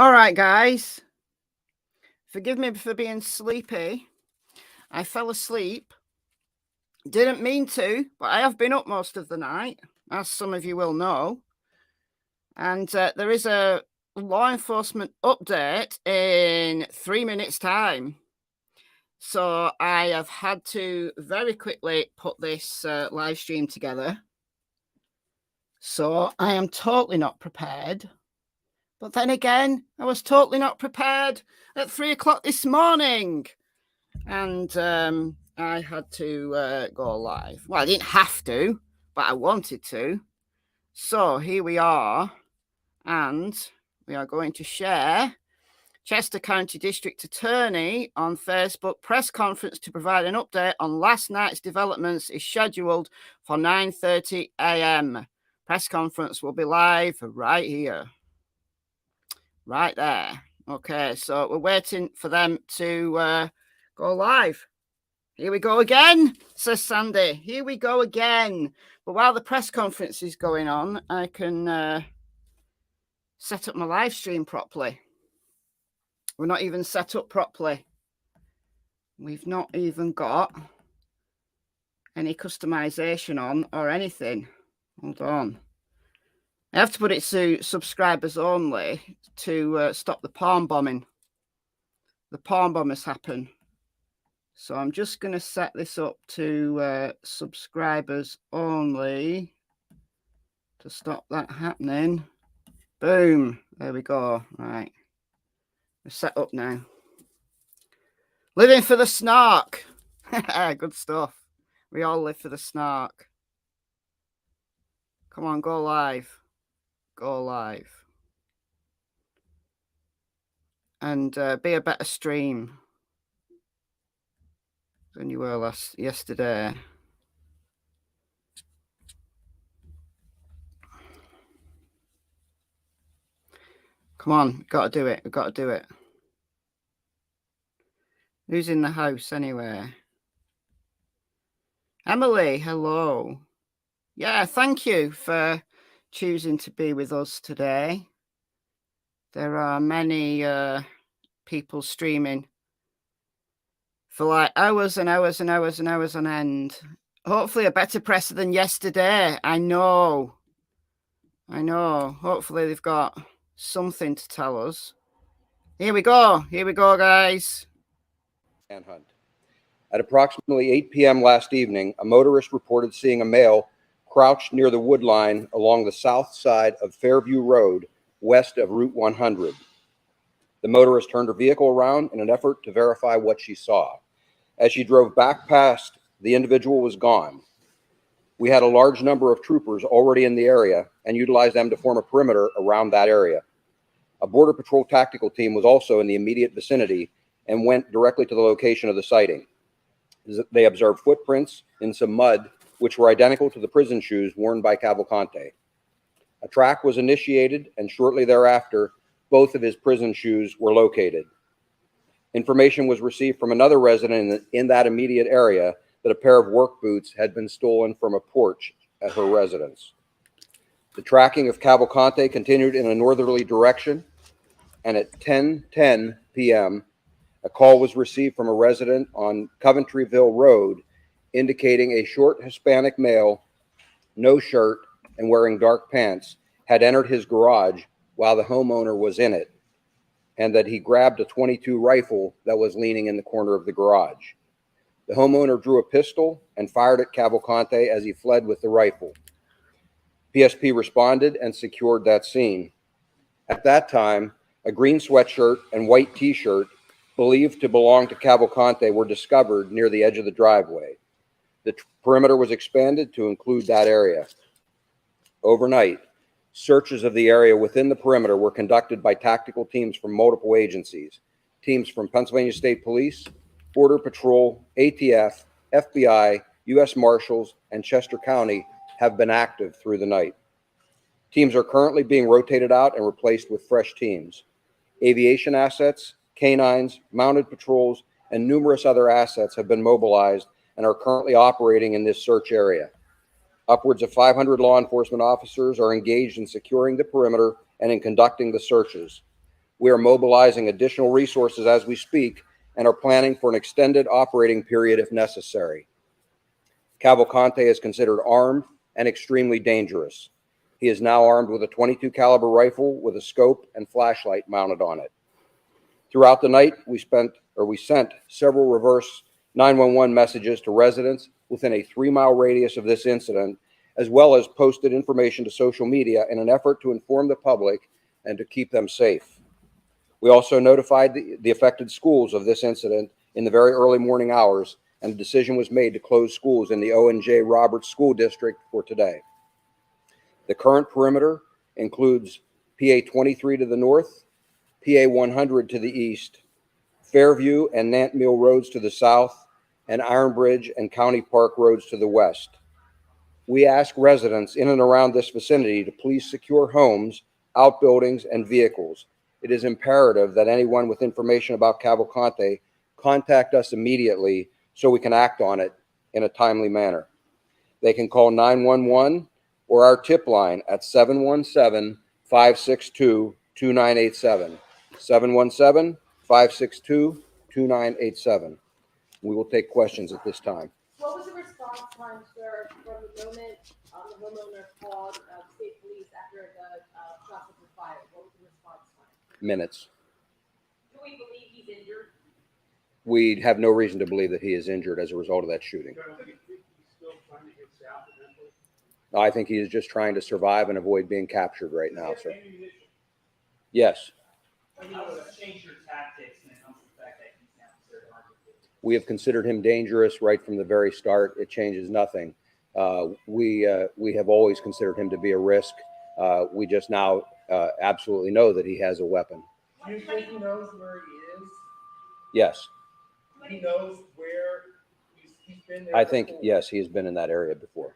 All right, guys. Forgive me for being sleepy. I fell asleep. Didn't mean to, but I have been up most of the night, as some of you will know. And there is a law enforcement update in 3 minutes' time. So I have had to very quickly put this live stream together. So I am totally not prepared. But then again, I was totally not prepared at 3 o'clock this morning. And I had to go live. Well, I didn't have to, but I wanted to. So here we are. And we are going to share Chester County District Attorney on Facebook press conference to provide an update on last night's developments is scheduled for 9:30 a.m. Press conference will be live right here. Right there. Okay, so we're waiting for them to go live. Here we go again, says Sandy. Here we go again. But while the press conference is going on, I can set up my live stream properly. We're not even set up properly. We've not even got any customization on or anything. Hold on. I have to put it to subscribers only to stop the palm bombing. The palm bombers happen. So I'm just going to set this up to subscribers only to stop that happening. Boom. There we go. Right. We're set up now. Living for the snark. Good stuff. We all live for the snark. Come on, go live. Go live. And be a better stream than you were yesterday. Come on, we've got to do it. We've got to do it. Who's in the house anyway? Emily, hello. Yeah, thank you for choosing to be with us today. There are many people streaming for like hours and hours and hours and hours on end. Hopefully a better press than yesterday. I know. Hopefully they've got something to tell us. Here we go. Here we go, guys. Manhunt. At approximately 8 p.m. last evening, a motorist reported seeing a male crouched near the wood line along the south side of Fairview Road, west of Route 100. The motorist turned her vehicle around in an effort to verify what she saw. As she drove back past, the individual was gone. We had a large number of troopers already in the area and utilized them to form a perimeter around that area. A Border Patrol tactical team was also in the immediate vicinity and went directly to the location of the sighting. They observed footprints in some mud, which were identical to the prison shoes worn by Cavalcante. A track was initiated, and shortly thereafter, both of his prison shoes were located. Information was received from another resident in that immediate area that a pair of work boots had been stolen from a porch at her residence. The tracking of Cavalcante continued in a northerly direction, and at 10:10 p.m., a call was received from a resident on Coventryville Road indicating a short Hispanic male, no shirt, and wearing dark pants, had entered his garage while the homeowner was in it, and that he grabbed a .22 rifle that was leaning in the corner of the garage. The homeowner drew a pistol and fired at Cavalcante as he fled with the rifle. PSP responded and secured that scene. At that time, a green sweatshirt and white t-shirt believed to belong to Cavalcante were discovered near the edge of the driveway. The perimeter was expanded to include that area. Overnight, searches of the area within the perimeter were conducted by tactical teams from multiple agencies. Teams from Pennsylvania State Police, Border Patrol, ATF, FBI, U.S. Marshals, and Chester County have been active through the night. Teams are currently being rotated out and replaced with fresh teams. Aviation assets, canines, mounted patrols, and numerous other assets have been mobilized and are currently operating in this search area. Upwards of 500 law enforcement officers are engaged in securing the perimeter and in conducting the searches. We are mobilizing additional resources as we speak and are planning for an extended operating period if necessary. Cavalcante is considered armed and extremely dangerous. He is now armed with a .22 caliber rifle with a scope and flashlight mounted on it. Throughout the night, we sent several reverse 911 messages to residents within a 3-mile radius of this incident, as well as posted information to social media in an effort to inform the public and to keep them safe. We also notified the affected schools of this incident in the very early morning hours, and a decision was made to close schools in the O&J Roberts School District for today. The current perimeter includes PA 23 to the north, PA 100 to the east, Fairview and Nant Mill roads to the south, and Iron Bridge and County Park roads to the west. We ask residents in and around this vicinity to please secure homes, outbuildings, and vehicles. It is imperative that anyone with information about Cavalcante contact us immediately so we can act on it in a timely manner. They can call 911 or our tip line at 717-562-2987. 717-562-2987. We will take questions at this time. What was the response time, sir, from the moment the homeowner called state police after the shots were fired? What was the response time? Minutes. Do we believe he's injured? We have no reason to believe that he is injured as a result of that shooting. I think he is just trying to survive and avoid being captured right now, sir. Yes. How does it change your tactics when it comes to the fact that he's now considered armed? We have considered him dangerous right from the very start. It changes nothing. We have always considered him to be a risk. We just now absolutely know that he has a weapon. Do you think he knows where he is? Yes. He knows where he's been there. I think, before. yes, he has been in that area before.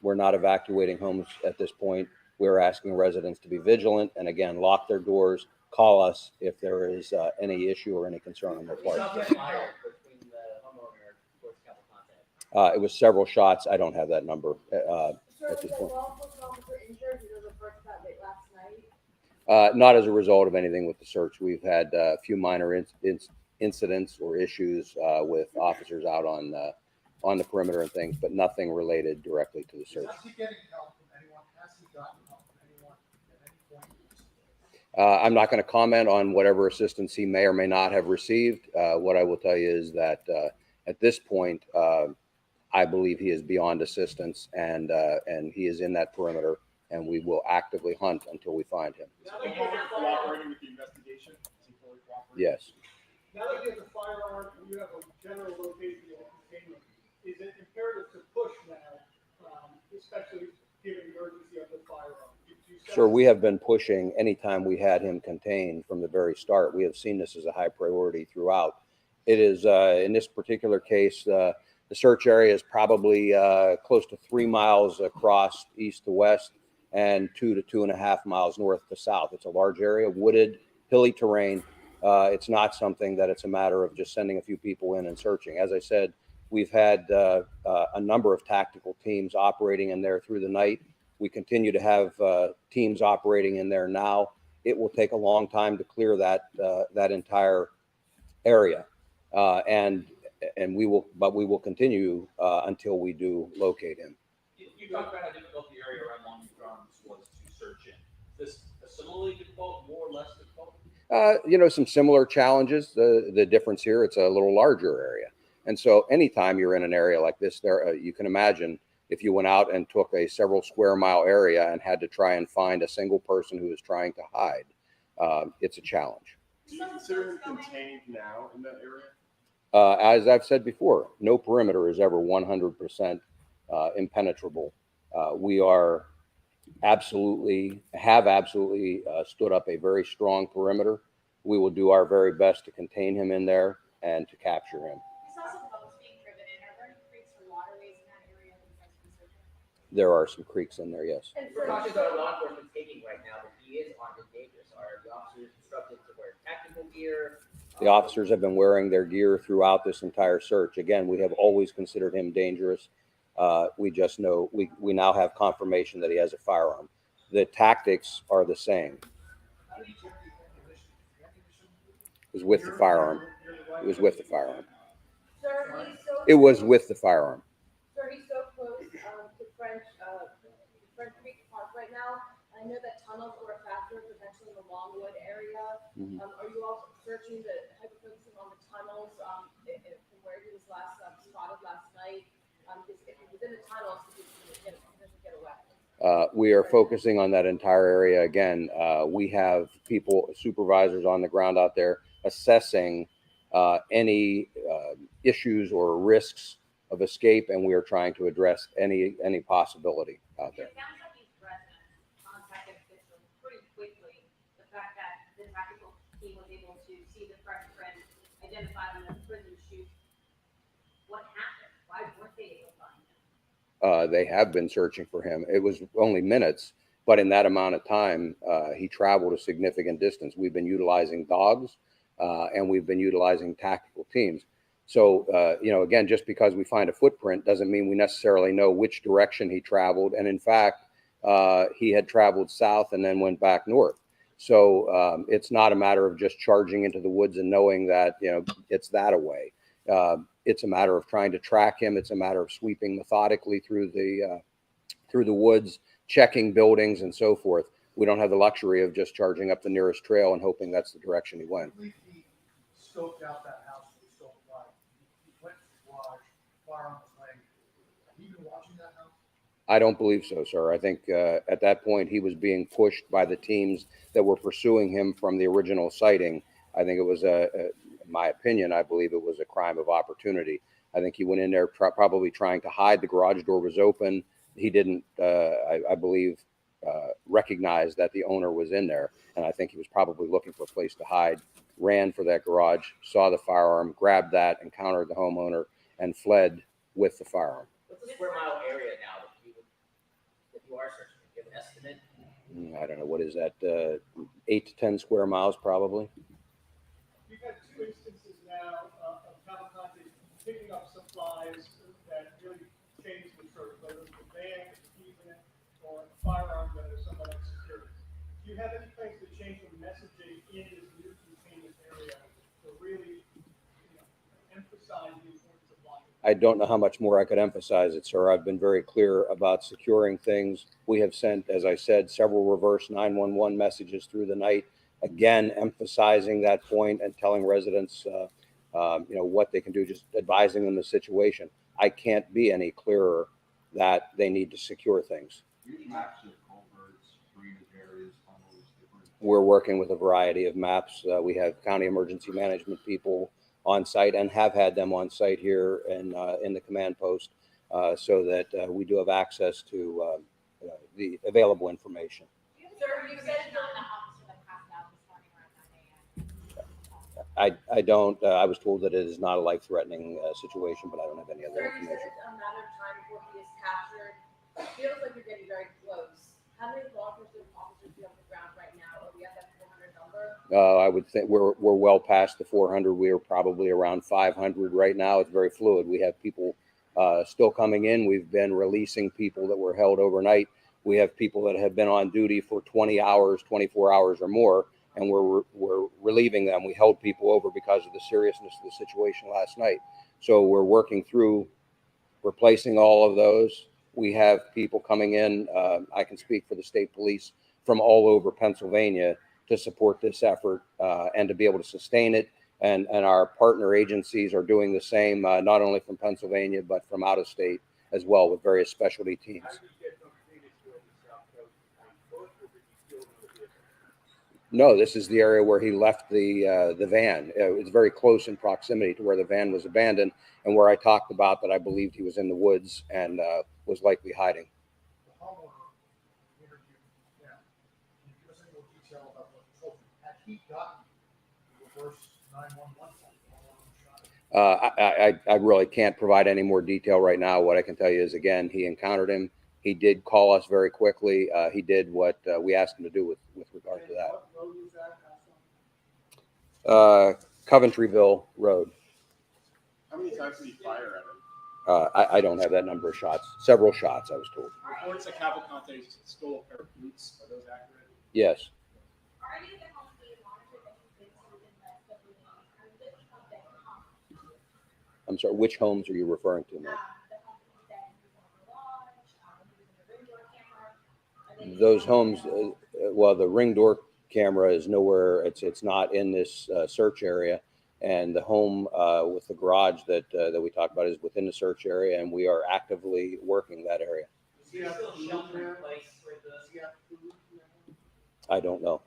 We're not evacuating homes at this point. We're asking residents to be vigilant and, again, lock their doors, call us if there is any issue or any concern on their part. It was several shots. I don't have that number at this point. Not as a result of anything with the search. We've had a few minor incidents or issues with officers out on the perimeter and things, but nothing related directly to the search. Has he getting help from anyone? Has he gotten help from anyone at any point? I'm not going to comment on whatever assistance he may or may not have received. What I will tell you is that at this point, I believe he is beyond assistance, and he is in that perimeter, and we will actively hunt until we find him. Now that he is cooperating with the investigation, is he fully cooperating? Yes. Now that he has a firearm and you have a general location of containment, is it imperative to push now, especially given the urgency of the firearm? Sir, we have been pushing anytime we had him contained from the very start. We have seen this as a high priority throughout. It is, in this particular case, the search area is probably close to 3 miles across east to west and 2 to 2.5 miles north to south. It's a large area, wooded, hilly terrain. It's not something that it's a matter of just sending a few people in and searching. As I said, we've had a number of tactical teams operating in there through the night. We continue to have teams operating in there now. It will take a long time to clear that entire area, and we will continue until we do locate him. You talked about how difficult the area around Long Farms was to search in. Is this similarly difficult, more or less difficult? Some similar challenges. The difference here, it's a little larger area. And so anytime you're in an area like this, you can imagine if you went out and took a several square mile area and had to try and find a single person who is trying to hide, it's a challenge. Do you consider him contained now in that area? As I've said before, no perimeter is ever 100% impenetrable. We have absolutely stood up a very strong perimeter. We will do our very best to contain him in there and to capture him. We saw some boats being driven in. Are there any creeks or waterways in that area that you guys can search in? There are some creeks in there, yes. And Precautions are law enforcement taking right now that he is armed and dangerous. Are the officers instructed to wear tactical gear? The officers have been wearing their gear throughout this entire search. Again, we have always considered him dangerous. We just know we now have confirmation that he has a firearm. The tactics are the same. was with the firearm. It was with the firearm. Sir, he's so It was with the firearm. Sir, he's so close to French Creek Park right now. I know that tunnels were a factor potentially in the Longwood area. Mhm. Are you also searching focusing on the tunnels from where he was last spotted last night? Because if he was in the tunnels, he doesn't get away. We are focusing on that entire area again. We have people, supervisors on the ground out there assessing any issues or risks of escape, and we are trying to address any possibility out there. It sounds like these residents contacted officials pretty quickly. The fact that the tactical team was able to see the fresh print, identify them as prison shoot. What happened? Why weren't they able to find him? They have been searching for him. It was only minutes, but in that amount of time, he traveled a significant distance. We've been utilizing dogs, and we've been utilizing tactical teams. So, again, just because we find a footprint doesn't mean we necessarily know which direction he traveled. And in fact, he had traveled south and then went back north. So it's not a matter of just charging into the woods and knowing that, it's that away. It's a matter of trying to track him. It's a matter of sweeping methodically through the woods, checking buildings and so forth. We don't have the luxury of just charging up the nearest trail and hoping that's the direction he went. He scoped out that house that we stole the flag. He went to the garage, firearm was laying. Have you been watching that house? I don't believe so, sir. I think at that point he was being pushed by the teams that were pursuing him from the original sighting. I think it was in my opinion, I believe it was a crime of opportunity. I think he went in there probably trying to hide. The garage door was open. He didn't, I believe, recognize that the owner was in there. And I think he was probably looking for a place to hide, ran for that garage, saw the firearm, grabbed that, encountered the homeowner, and fled with the firearm. What's the square mile area now that you are searching? Do you have an estimate? I don't know, what is that, 8 to 10 square miles probably? We've had two instances now of Cavalcante picking up supplies that really changed the search, whether it's a van, a keys in it, or a firearm that is somewhat unsecured. Do you have any plans to change the messaging in this new containment area to really emphasize the importance of law? I don't know how much more I could emphasize it, sir. I've been very clear about securing things. We have sent, as I said, several reverse 911 messages through the night, again, emphasizing that point and telling residents, what they can do, just advising them the situation. I can't be any clearer that they need to secure things. We're working with a variety of maps. We have county emergency management people on site and have had them on site here in the command post so that we do have access to the available information. Sir, you said Not the officer that passed out this morning around 9 a.m. I don't, I was told that it is not a life-threatening situation, but I don't have any other Sir, you said information. it's a matter of time before he is captured. It feels like you're getting very close. How many law enforcement officers do you have on the ground right now? Are we at that 400 number? I would think we're well past the 400. We are probably around 500 right now. It's very fluid. We have people still coming in. We've been releasing people that were held overnight. We have people that have been on duty for 20 hours, 24 hours or more, and we're relieving them. We held people over because of the seriousness of the situation last night. So we're working through replacing all of those. We have people coming in. I can speak for the state police from all over Pennsylvania to support this effort and to be able to sustain it. And our partner agencies are doing the same, not only from Pennsylvania, but from out of state as well with various specialty teams. No, this is the area where he left the van. It's very close in proximity to where the van was abandoned and where I talked about that I believed he was in the woods and was likely hiding. The homeowner interviewed now. Can you give us any more detail about what he told you? Had he gotten the reverse 911 phone? I really can't provide any more detail right now. What I can tell you is, again, he encountered him. He did call us very quickly. He did what we asked him to do with regard to that. What road was that? Coventryville Road. How many times did he fire at him? I don't have that number of shots. Several shots, I was told. Reports that Cavalcante stole a pair of boots. Are those accurate? Yes. Are any of the I'm sorry, which homes are you referring to now? Those homes, well, the ring door camera is nowhere. It's not in this search area, and the home with the garage that we talked about is within the search area, and we are actively working that area. Is there still shelter in place for the? I don't know.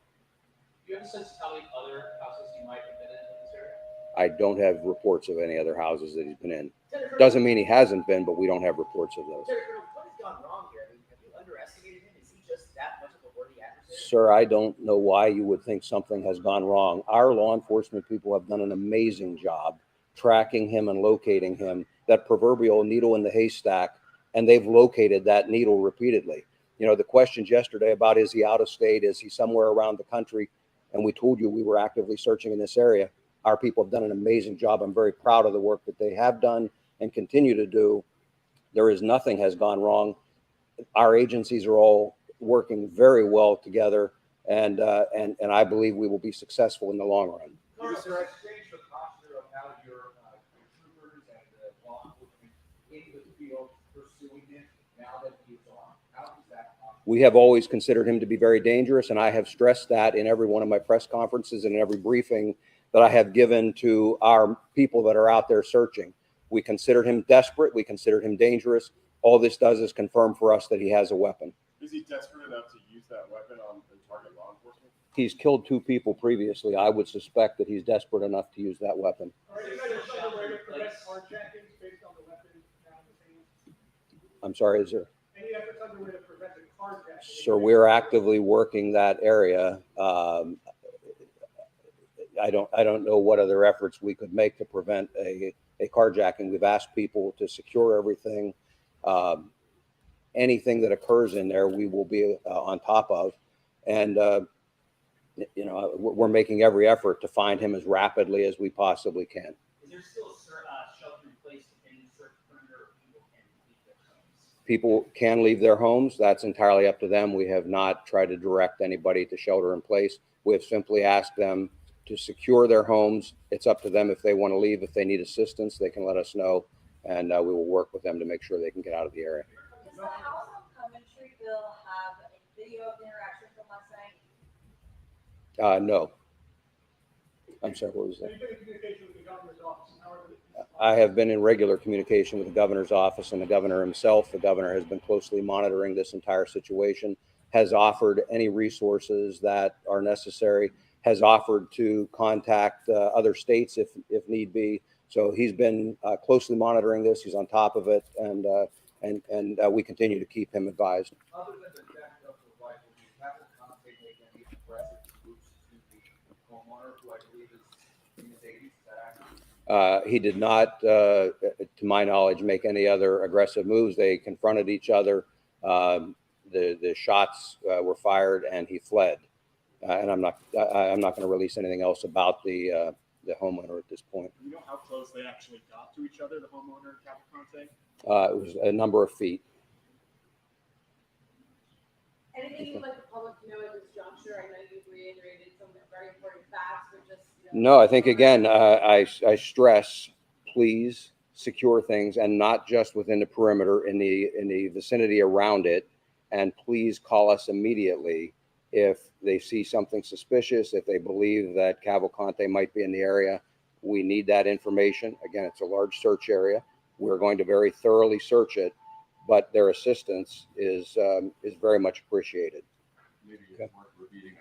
Do you have a sense of how many other houses you might have been in this area? I don't have reports of any other houses that he's been in. Doesn't mean he hasn't been, but we don't have reports of those. Senator, what has gone wrong here? I mean, have you underestimated him? Is he just that much of a worthy adversary? Sir, I don't know why you would think something has gone wrong. Our law enforcement people have done an amazing job tracking him and locating him, that proverbial needle in the haystack, and they've located that needle repeatedly. You know, the questions yesterday about is he out of state, is he somewhere around the country, and we told you we were actively searching in this area. Our people have done an amazing job. I'm very proud of the work that they have done and continue to do. Nothing has gone wrong. Our agencies are all working very well together, and I believe we will be successful in the long run. Carl, it's strange the posture of how your troopers and the law enforcement in the field pursuing him now that he's on. How is that possible? We have always considered him to be very dangerous, and I have stressed that in every one of my press conferences and in every briefing that I have given to our people that are out there searching. We considered him desperate. We considered him dangerous. All this does is confirm for us that he has a weapon. Is he desperate enough to use that weapon on and target law enforcement? He's killed 2 people previously. I would suspect that he's desperate enough to use that weapon. Are you guys trying to prevent carjackings based on the weapon now in his hands? I'm sorry, is there? Any efforts underway to prevent the carjacking? So we're actively working that area. I don't know what other efforts we could make to prevent a carjacking. We've asked people to secure everything. Anything that occurs in there, we will be on top of. And, you know, we're making every effort to find him as rapidly as we possibly can. Is there still shelter in place in certain perimeter people can leave their homes? People can leave their homes. That's entirely up to them. We have not tried to direct anybody to shelter in place. We have simply asked them to secure their homes. It's up to them if they want to leave. If they need assistance, they can let us know, and we will work with them to make sure they can get out of the area. Does the house on Commentaryville have a video of the interaction from last night? No. I'm sorry, what was that? Have you been in communication with the governor's office? How are they? I have been in regular communication with the governor's office and the governor himself. The governor has been closely monitoring this entire situation, has offered any resources that are necessary, has offered to contact other states if need be. So he's been closely monitoring this. He's on top of it, and we continue to keep him advised. Other than the death of the wife, will you have to contact any aggressive moves to the homeowner, who I believe is in his 80s? Is that accurate? He did not, to my knowledge, make any other aggressive moves. They confronted each other. The shots were fired, and he fled. And I'm not going to release anything else about the homeowner at this point. Do you know how close they actually got to each other, the homeowner and Cavalcante? It was a number of feet. Anything you'd like the public to know at this juncture? I know you've reiterated some very important facts, but just, No, I think, again, I stress, please secure things, and not just within the perimeter, in the vicinity around it. And please call us immediately if they see something suspicious, if they believe that Cavalcante might be in the area. We need that information. Again, it's a large search area. We're going to very thoroughly search it, but their assistance is very much appreciated. Maybe it's worth repeating it.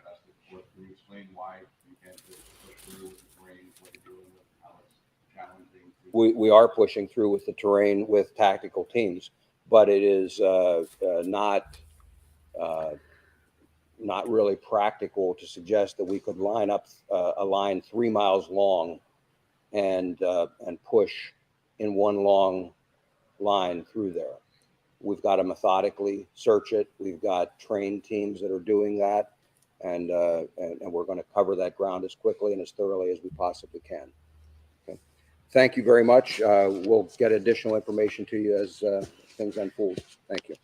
Can you explain why you can't just push through with the terrain, what you're doing with how it's challenging? We are pushing through with the terrain with tactical teams, but it is not really practical to suggest that we could line up a line 3 miles long and push in one long line through there. We've got to methodically search it. We've got trained teams that are doing that, and we're going to cover that ground as quickly and as thoroughly as we possibly can. Okay. Thank you very much. We'll get additional information to you as things unfold. Thank you.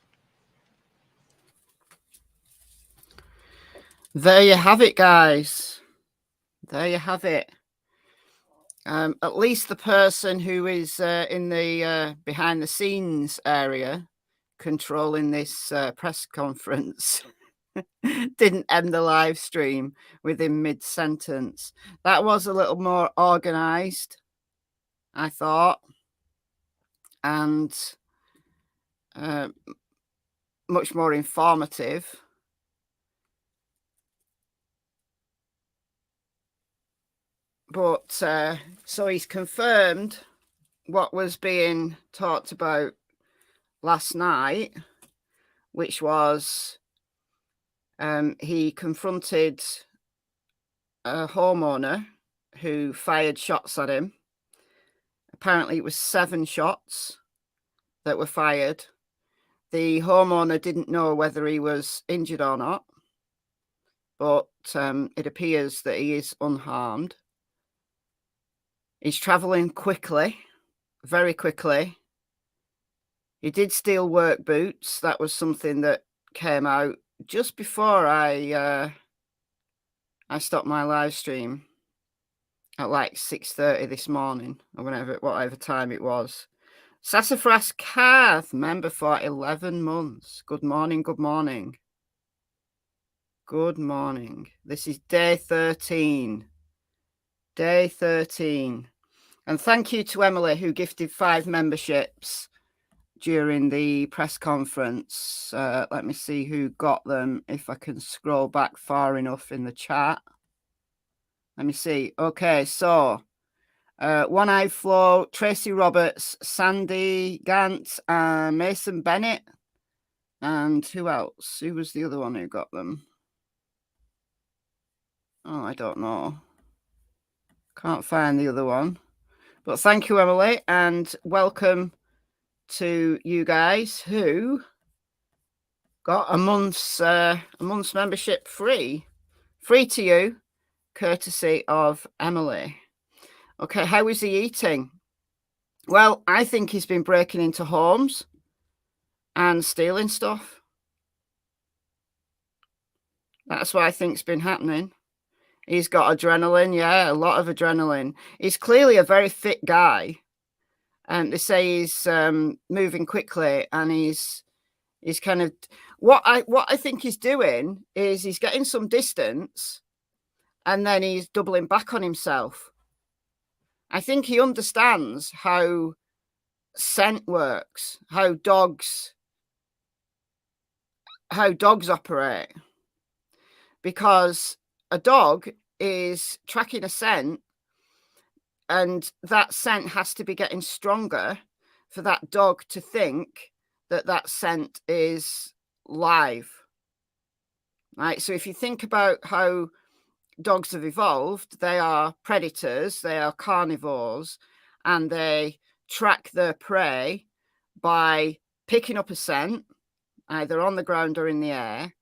There you have it, guys. There you have it. at least the person who is in the behind the scenes area controlling this press conference didn't end the live stream within mid-sentence. That was a little more organized, I thought, and much more informative. But so he's confirmed what was being talked about last night, which was he confronted a homeowner who fired shots at him. Apparently it was 7 shots that were fired. The homeowner didn't know whether he was injured or not, but it appears that he is unharmed. He's traveling quickly, very quickly. He did steal work boots. That was something that came out just before I stopped my live stream at like 6:30 this morning, or whatever time it was. Sassafras Kath, member for 11 months. Good morning, good morning. Good morning. This is day 13. Day 13. And thank you to Emily, who gifted 5 memberships during the press conference. Let me see who got them, if I can scroll back far enough in the chat. Let me see. Okay, so One Eye Flo, Tracy Roberts, Sandy Gant, Mason Bennett, and who else? Who was the other one who got them? Oh, I don't know. Can't find the other one. But thank you, Emily, and welcome to you guys who got a month's membership free to you, courtesy of Emily. Okay, how is he eating? Well, I think he's been breaking into homes and stealing stuff. That's what I think's been happening. He's got adrenaline, yeah, a lot of adrenaline. He's clearly a very fit guy. And they say he's moving quickly, and he's kind of what I think he's doing is he's getting some distance, and then he's doubling back on himself. I think he understands how scent works, how dogs operate, because a dog is tracking a scent, and that scent has to be getting stronger for that dog to think that that scent is live. Right? So if you think about how dogs have evolved, they are predators, they are carnivores, and they track their prey by picking up a scent, either on the ground or in the air,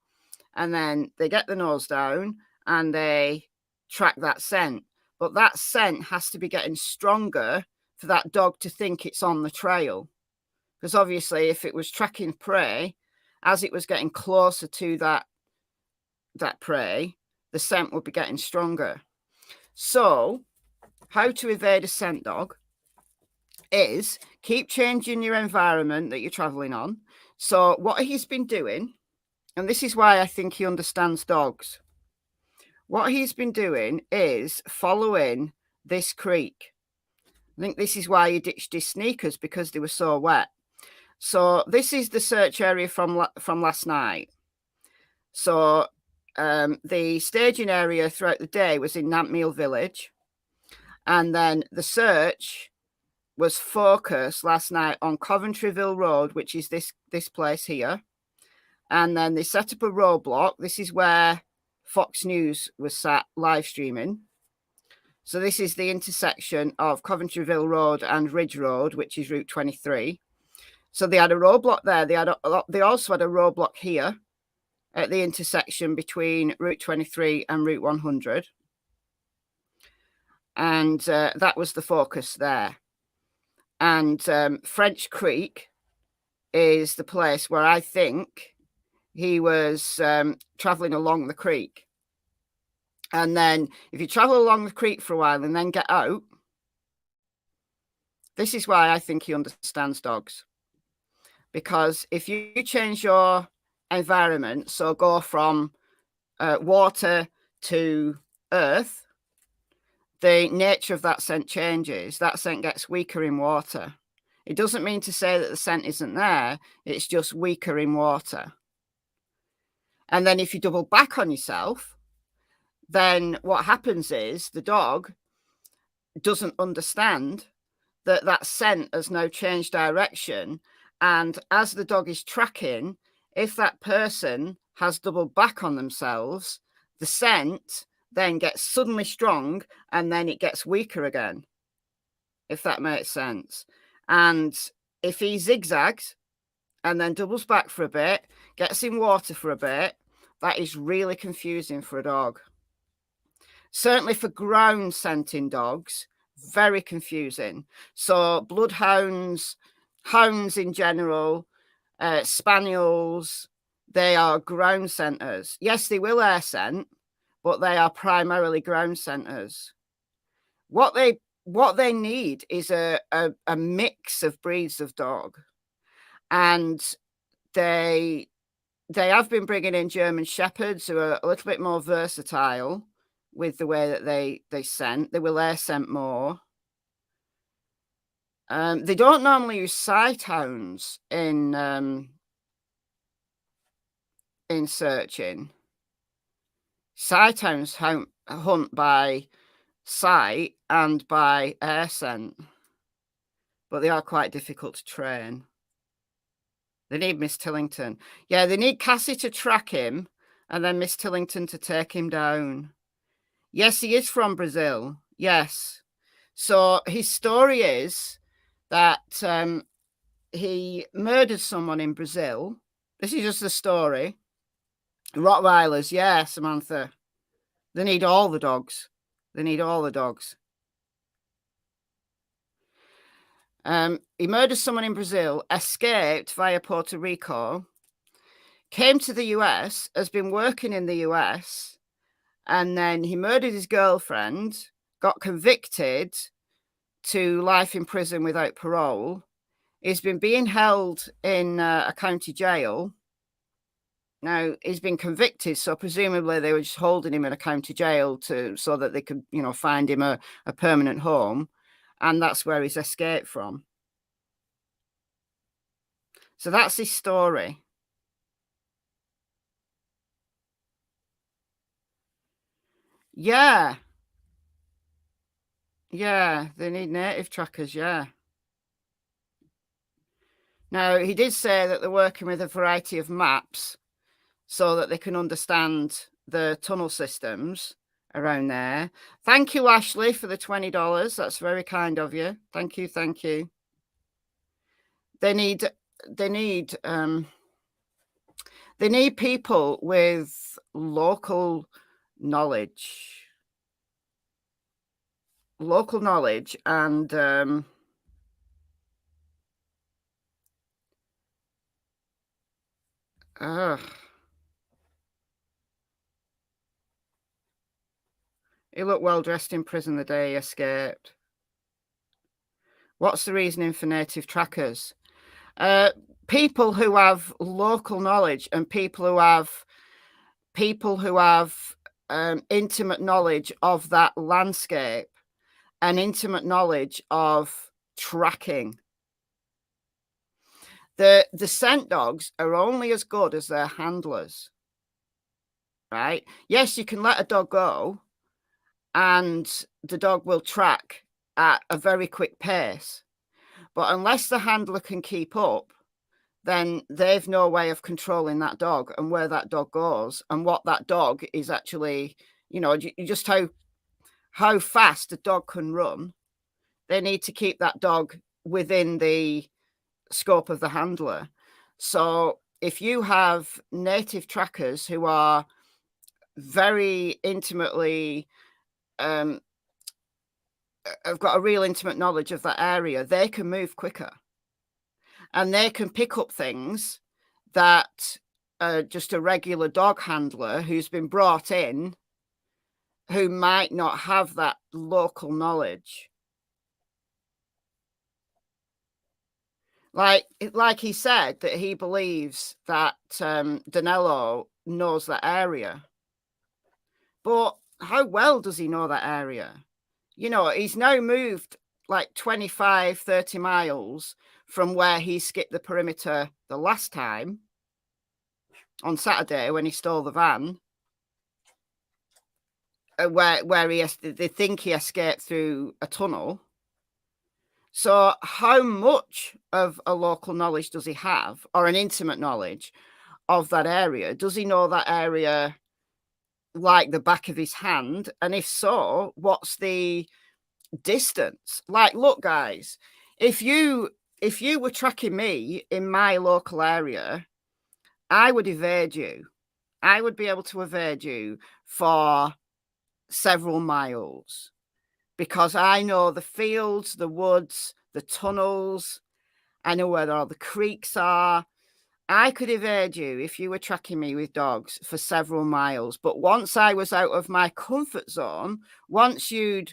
and then they get the nose down and they track that scent. But that scent has to be getting stronger for that dog to think it's on the trail. Because obviously, if it was tracking prey, as it was getting closer to that prey, the scent would be getting stronger. So, how to evade a scent dog is keep changing your environment that you're traveling on. So, what he's been doing, and this is why I think he understands dogs. What he's been doing is following this creek. I think this is why he ditched his sneakers, because they were so wet. So this is the search area from last night. So the staging area throughout the day was in Nampmeal Village. And then the search was focused last night on Coventryville Road, which is this place here. And then they set up a roadblock. This is where Fox News was sat live streaming. So this is the intersection of Coventryville Road and Ridge Road, which is Route 23. So they had a roadblock there. They also had a roadblock here at the intersection between Route 23 and Route 100. And that was the focus there. And French Creek is the place where I think he was traveling along the creek. And then if you travel along the creek for a while and then get out, This is why I think he understands dogs. Because if you change your environment, so go from water to earth, the nature of that scent changes. That scent gets weaker in water. It doesn't mean to say that the scent isn't there. It's just weaker in water. And then if you double back on yourself, then what happens is the dog doesn't understand that that scent has now changed direction. And as the dog is tracking, if that person has doubled back on themselves, the scent then gets suddenly strong and then it gets weaker again, if that makes sense. And if he zigzags and then doubles back for a bit, gets in water for a bit, that is really confusing for a dog. Certainly for ground scenting dogs, very confusing. So bloodhounds, hounds in general, spaniels, they are ground scenters. Yes, they will air scent, but they are primarily ground scenters. What they need is a mix of breeds of dog. And they have been bringing in German Shepherds who are a little bit more versatile with the way that they scent. They will air scent more. They don't normally use sight hounds in searching. Sight hounds hunt by sight and by air scent, but they are quite difficult to train. They need Miss Tillington. Yeah, they need Cassie to track him and then Miss Tillington to take him down. Yes, he is from Brazil. Yes. So his story is that he murdered someone in Brazil. This is just the story. Rottweilers, yeah, Samantha. They need all the dogs. They need all the dogs. He murdered someone in Brazil, escaped via Puerto Rico, came to the US, has been working in the US, and then he murdered his girlfriend, got convicted to life in prison without parole. He's been being held in a county jail. Now, he's been convicted, so presumably they were just holding him in a county jail so that they could, find him a permanent home. And that's where he's escaped from. So that's his story. Yeah. Yeah, they need native trackers, yeah. Now, he did say that they're working with a variety of maps so that they can understand the tunnel systems around there. Thank you, Ashley, for the $20. That's very kind of you. Thank you, thank you. They need people with local knowledge. And he looked well dressed in prison the day he escaped. What's the reasoning for native trackers? People who have local knowledge and people who have intimate knowledge of that landscape and intimate knowledge of tracking. The scent dogs are only as good as their handlers, right? Yes, you can let a dog go and the dog will track at a very quick pace. But unless the handler can keep up, then they've no way of controlling that dog and where that dog goes and what that dog is actually, just how fast a dog can run. They need to keep that dog within the scope of the handler. So if you have native trackers who are very intimately have got a real intimate knowledge of that area, they can move quicker and they can pick up things that just a regular dog handler who's been brought in who might not have that local knowledge. Like he said that he believes that Danelo knows that area. But how well does he know that area? You know, he's now moved like 25, 30 miles from where he skipped the perimeter the last time on Saturday when he stole the van, where they think he escaped through a tunnel. So how much of a local knowledge does he have, or an intimate knowledge of that area? Does he know that area like the back of his hand? And if so, what's the distance? Like, look, guys, if you were tracking me in my local area, I would evade you. I would be able to evade you for several miles, because I know the fields, the woods, the tunnels. I know where all the creeks are. I could evade you if you were tracking me with dogs for several miles. But once I was out of my comfort zone, once you'd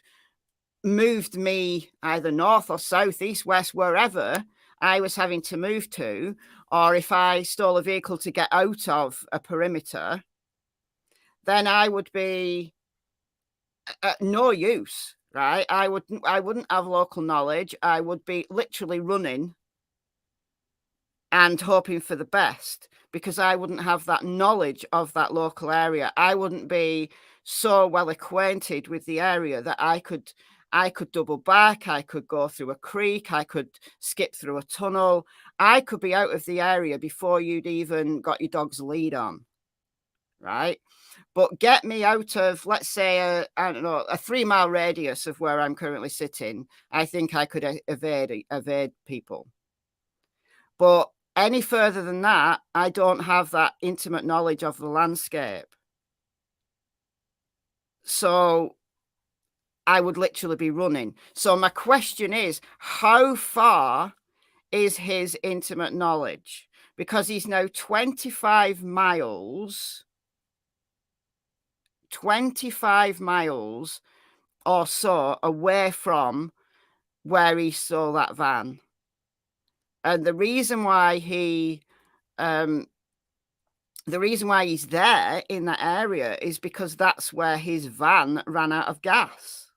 moved me either north or south, east, west, wherever I was having to move to, or if I stole a vehicle to get out of a perimeter, then I would be no use, right? I wouldn't have local knowledge. I would be literally running and hoping for the best, because I wouldn't have that knowledge of that local area. I wouldn't be so well acquainted with the area that I could double back. I could go through a creek. I could skip through a tunnel. I could be out of the area before you'd even got your dog's lead on, right? But get me out of, let's say, I don't know, a 3-mile radius of where I'm currently sitting. I think I could evade people. But any further than that, I don't have that intimate knowledge of the landscape. So I would literally be running. So my question is, how far is his intimate knowledge? Because he's now 25 miles or so away from where he saw that van. And the reason why he's there in that area is because that's where his van ran out of gas.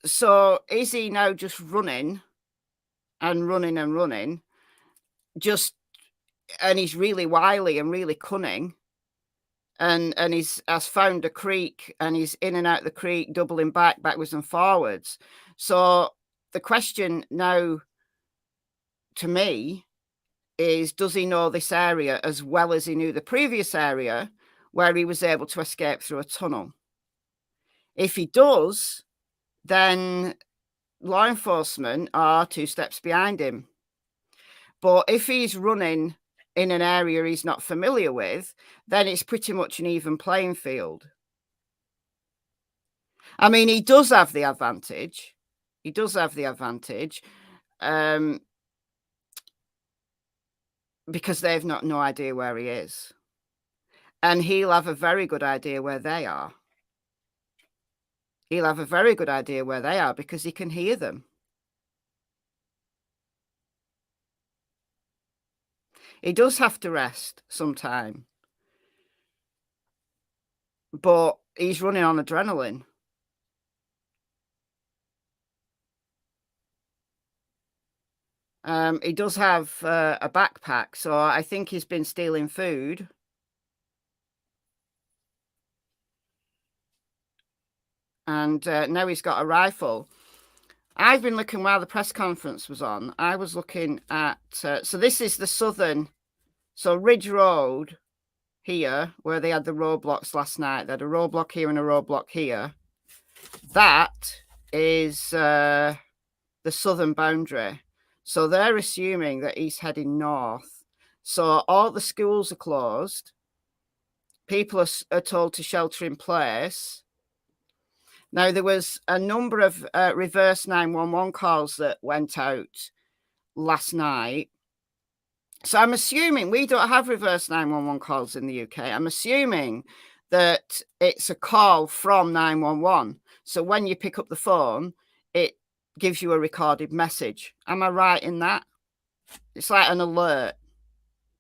So is he now just running and running and running, and he's really wily and really cunning, and has found a creek, and he's in and out the creek, doubling backwards and forwards. So the question now to me is, does he know this area as well as he knew the previous area where he was able to escape through a tunnel? If he does, then law enforcement are 2 steps behind him. But if he's running in an area he's not familiar with, then it's pretty much an even playing field. I mean, he does have the advantage. Because they've no idea where he is. And he'll have a very good idea where they are. Because he can hear them. He does have to rest sometime. But he's running on adrenaline. He does have a backpack, so I think he's been stealing food. And now he's got a rifle. I've been looking while the press conference was on. I was looking at, so this is the southern, so Ridge Road here, where they had the roadblocks last night. They had a roadblock here and a roadblock here. That is the southern boundary. So they're assuming that he's heading north. So all the schools are closed. People are told to shelter in place. Now, there was a number of reverse 911 calls that went out last night. So I'm assuming we don't have reverse 911 calls in the UK. I'm assuming that it's a call from 911. So when you pick up the phone, it gives you a recorded message. Am I right in that? It's like an alert.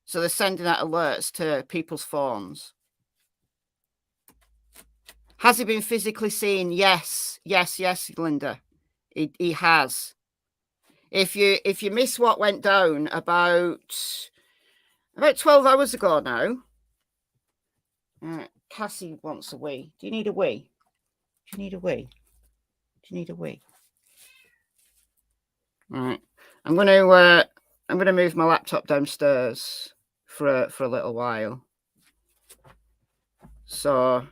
So they're sending out alerts to people's phones. Has he been physically seen? Yes, Linda. He has. If you miss what went down about 12 hours ago now, Cassie wants a wee. Do you need a wee? Do you need a wee? Do you need a wee? Right. I'm gonna move my laptop downstairs for a little while. So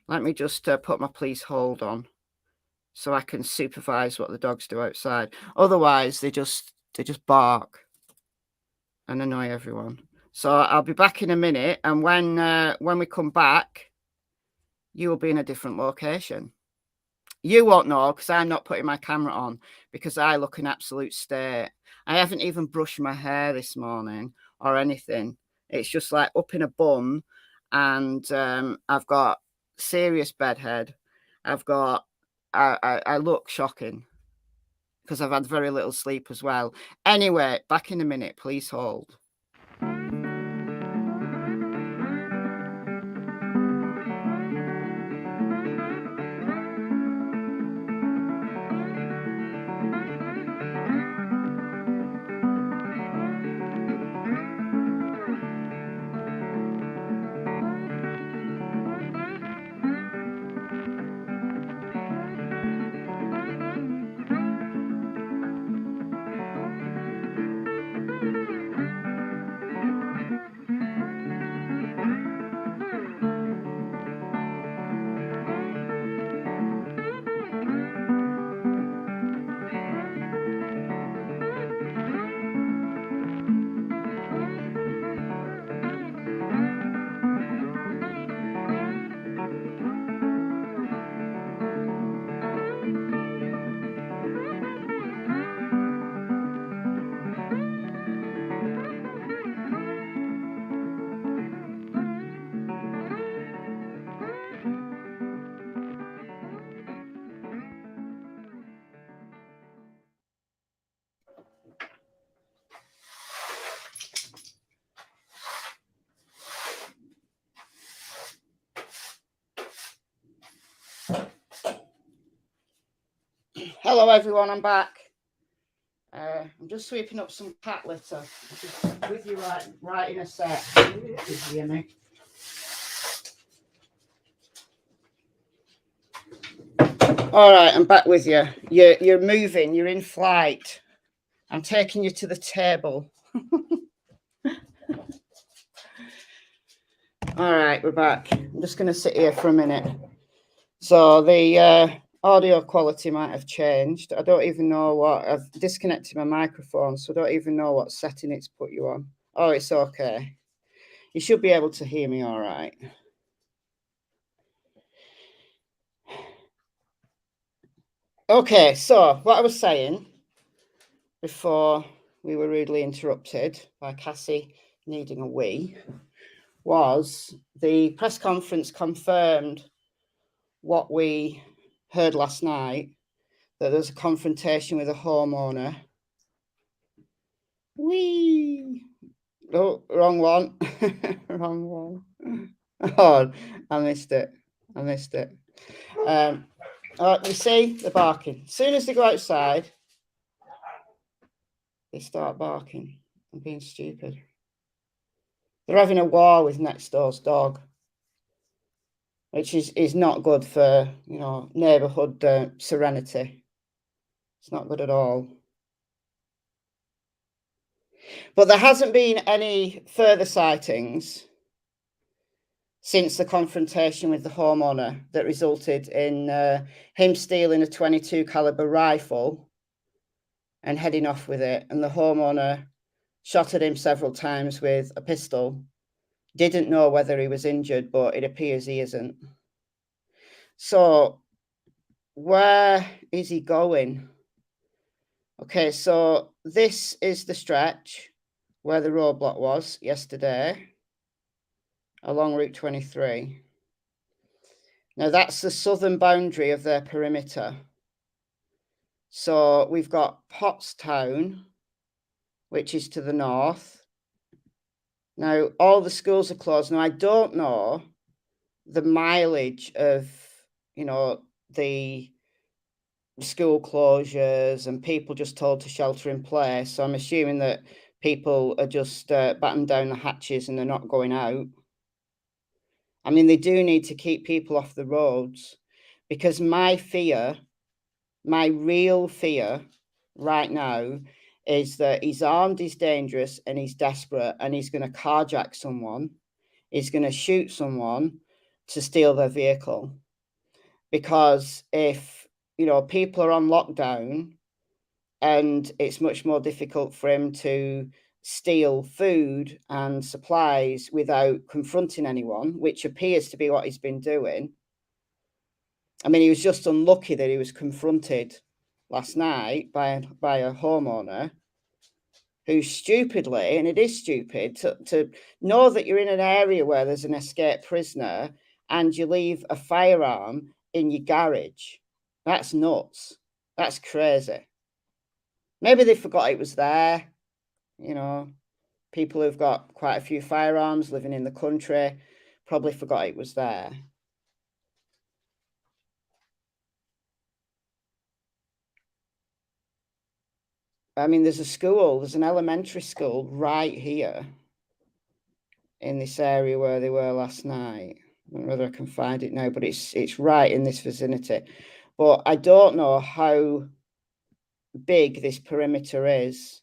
let me just put my please hold on, so I can supervise what the dogs do outside. Otherwise, they just bark and annoy everyone. So I'll be back in a minute, and when we come back, you will be in a different location. You won't know because I'm not putting my camera on because I look an absolute state. I haven't even brushed my hair this morning or anything. It's just like up in a bun, and I've got serious bedhead. I look shocking because I've had very little sleep as well. Anyway, back in a minute. Please hold. Hello, everyone. I'm back. I'm just sweeping up some cat litter. I'll be with you right in a sec. Did you hear me? All right, I'm back with you. You're moving. You're in flight. I'm taking you to the table. All right, we're back. I'm just going to sit here for a minute. So the audio quality might have changed. I don't even know what. I've disconnected my microphone, so I don't even know what setting it's put you on. Oh, it's okay. You should be able to hear me all right. Okay, so what I was saying before we were rudely interrupted by Cassie needing a wee was the press conference confirmed what we heard last night, that there's a confrontation with a homeowner. Wee! Oh, wrong one. Wrong one. Oh, I missed it. You see, they're barking. As soon as they go outside, they start barking and being stupid. They're having a war with next door's dog, which is not good for, neighborhood serenity. It's not good at all. But there hasn't been any further sightings since the confrontation with the homeowner that resulted in him stealing a .22 caliber rifle and heading off with it. And the homeowner shot at him several times with a pistol. Didn't know whether he was injured, but it appears he isn't. So where is he going? Okay, so this is the stretch where the roadblock was yesterday along Route 23. Now that's the southern boundary of their perimeter. So we've got Pottstown, which is to the north. Now, all the schools are closed. Now, I don't know the mileage of, you know, the school closures and people just told to shelter in place. So I'm assuming that people are just battening down the hatches and they're not going out. I mean, they do need to keep people off the roads, because my fear, my real fear right now is that he's armed, he's dangerous, and he's desperate, and he's going to carjack someone. He's going to shoot someone to steal their vehicle. Because if, you know, people are on lockdown and it's much more difficult for him to steal food and supplies without confronting anyone, which appears to be what he's been doing. I mean, he was just unlucky that he was confronted last night by a homeowner who stupidly, and it is stupid, to know that you're in an area where there's an escaped prisoner and you leave a firearm in your garage. That's nuts. That's crazy. Maybe they forgot it was there. You know, people who've got quite a few firearms living in the country probably forgot it was there. I mean, there's a school, there's an elementary school right here in this area where they were last night. I don't know whether I can find it now, but it's right in this vicinity. But I don't know how big this perimeter is.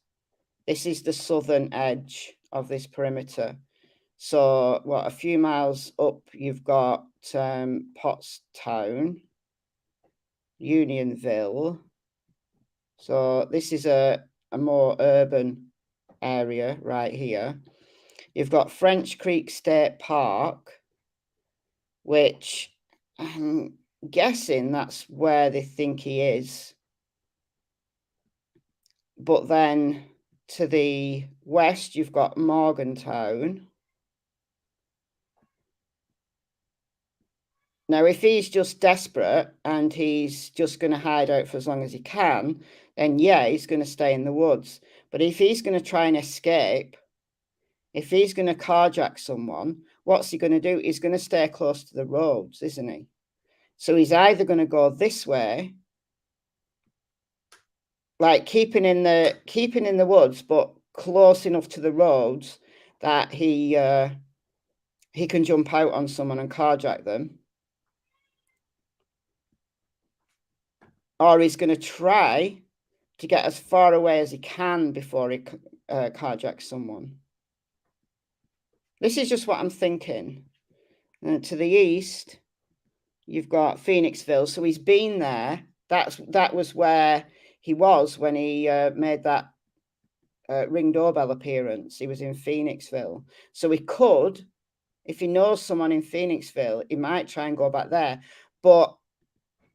This is the southern edge of this perimeter. So, what, a few miles up, you've got Pottstown, Unionville. So this is a more urban area right here. You've got French Creek State Park, which I'm guessing that's where they think he is. But then to the west, you've got Morgantown. Now, if he's just desperate and he's just going to hide out for as long as he can, then yeah, he's going to stay in the woods. But if he's going to try and escape, if he's going to carjack someone, what's he going to do? He's going to stay close to the roads, isn't he? So he's either going to go this way, like keeping in the woods, but close enough to the roads that he can jump out on someone and carjack them. Or he's going to try to get as far away as he can before he carjacks someone. This is just what I'm thinking. To the east, you've got Phoenixville. So he's been there. That was where he was when he made that Ring doorbell appearance. He was in Phoenixville. So he could, if he knows someone in Phoenixville, he might try and go back there. But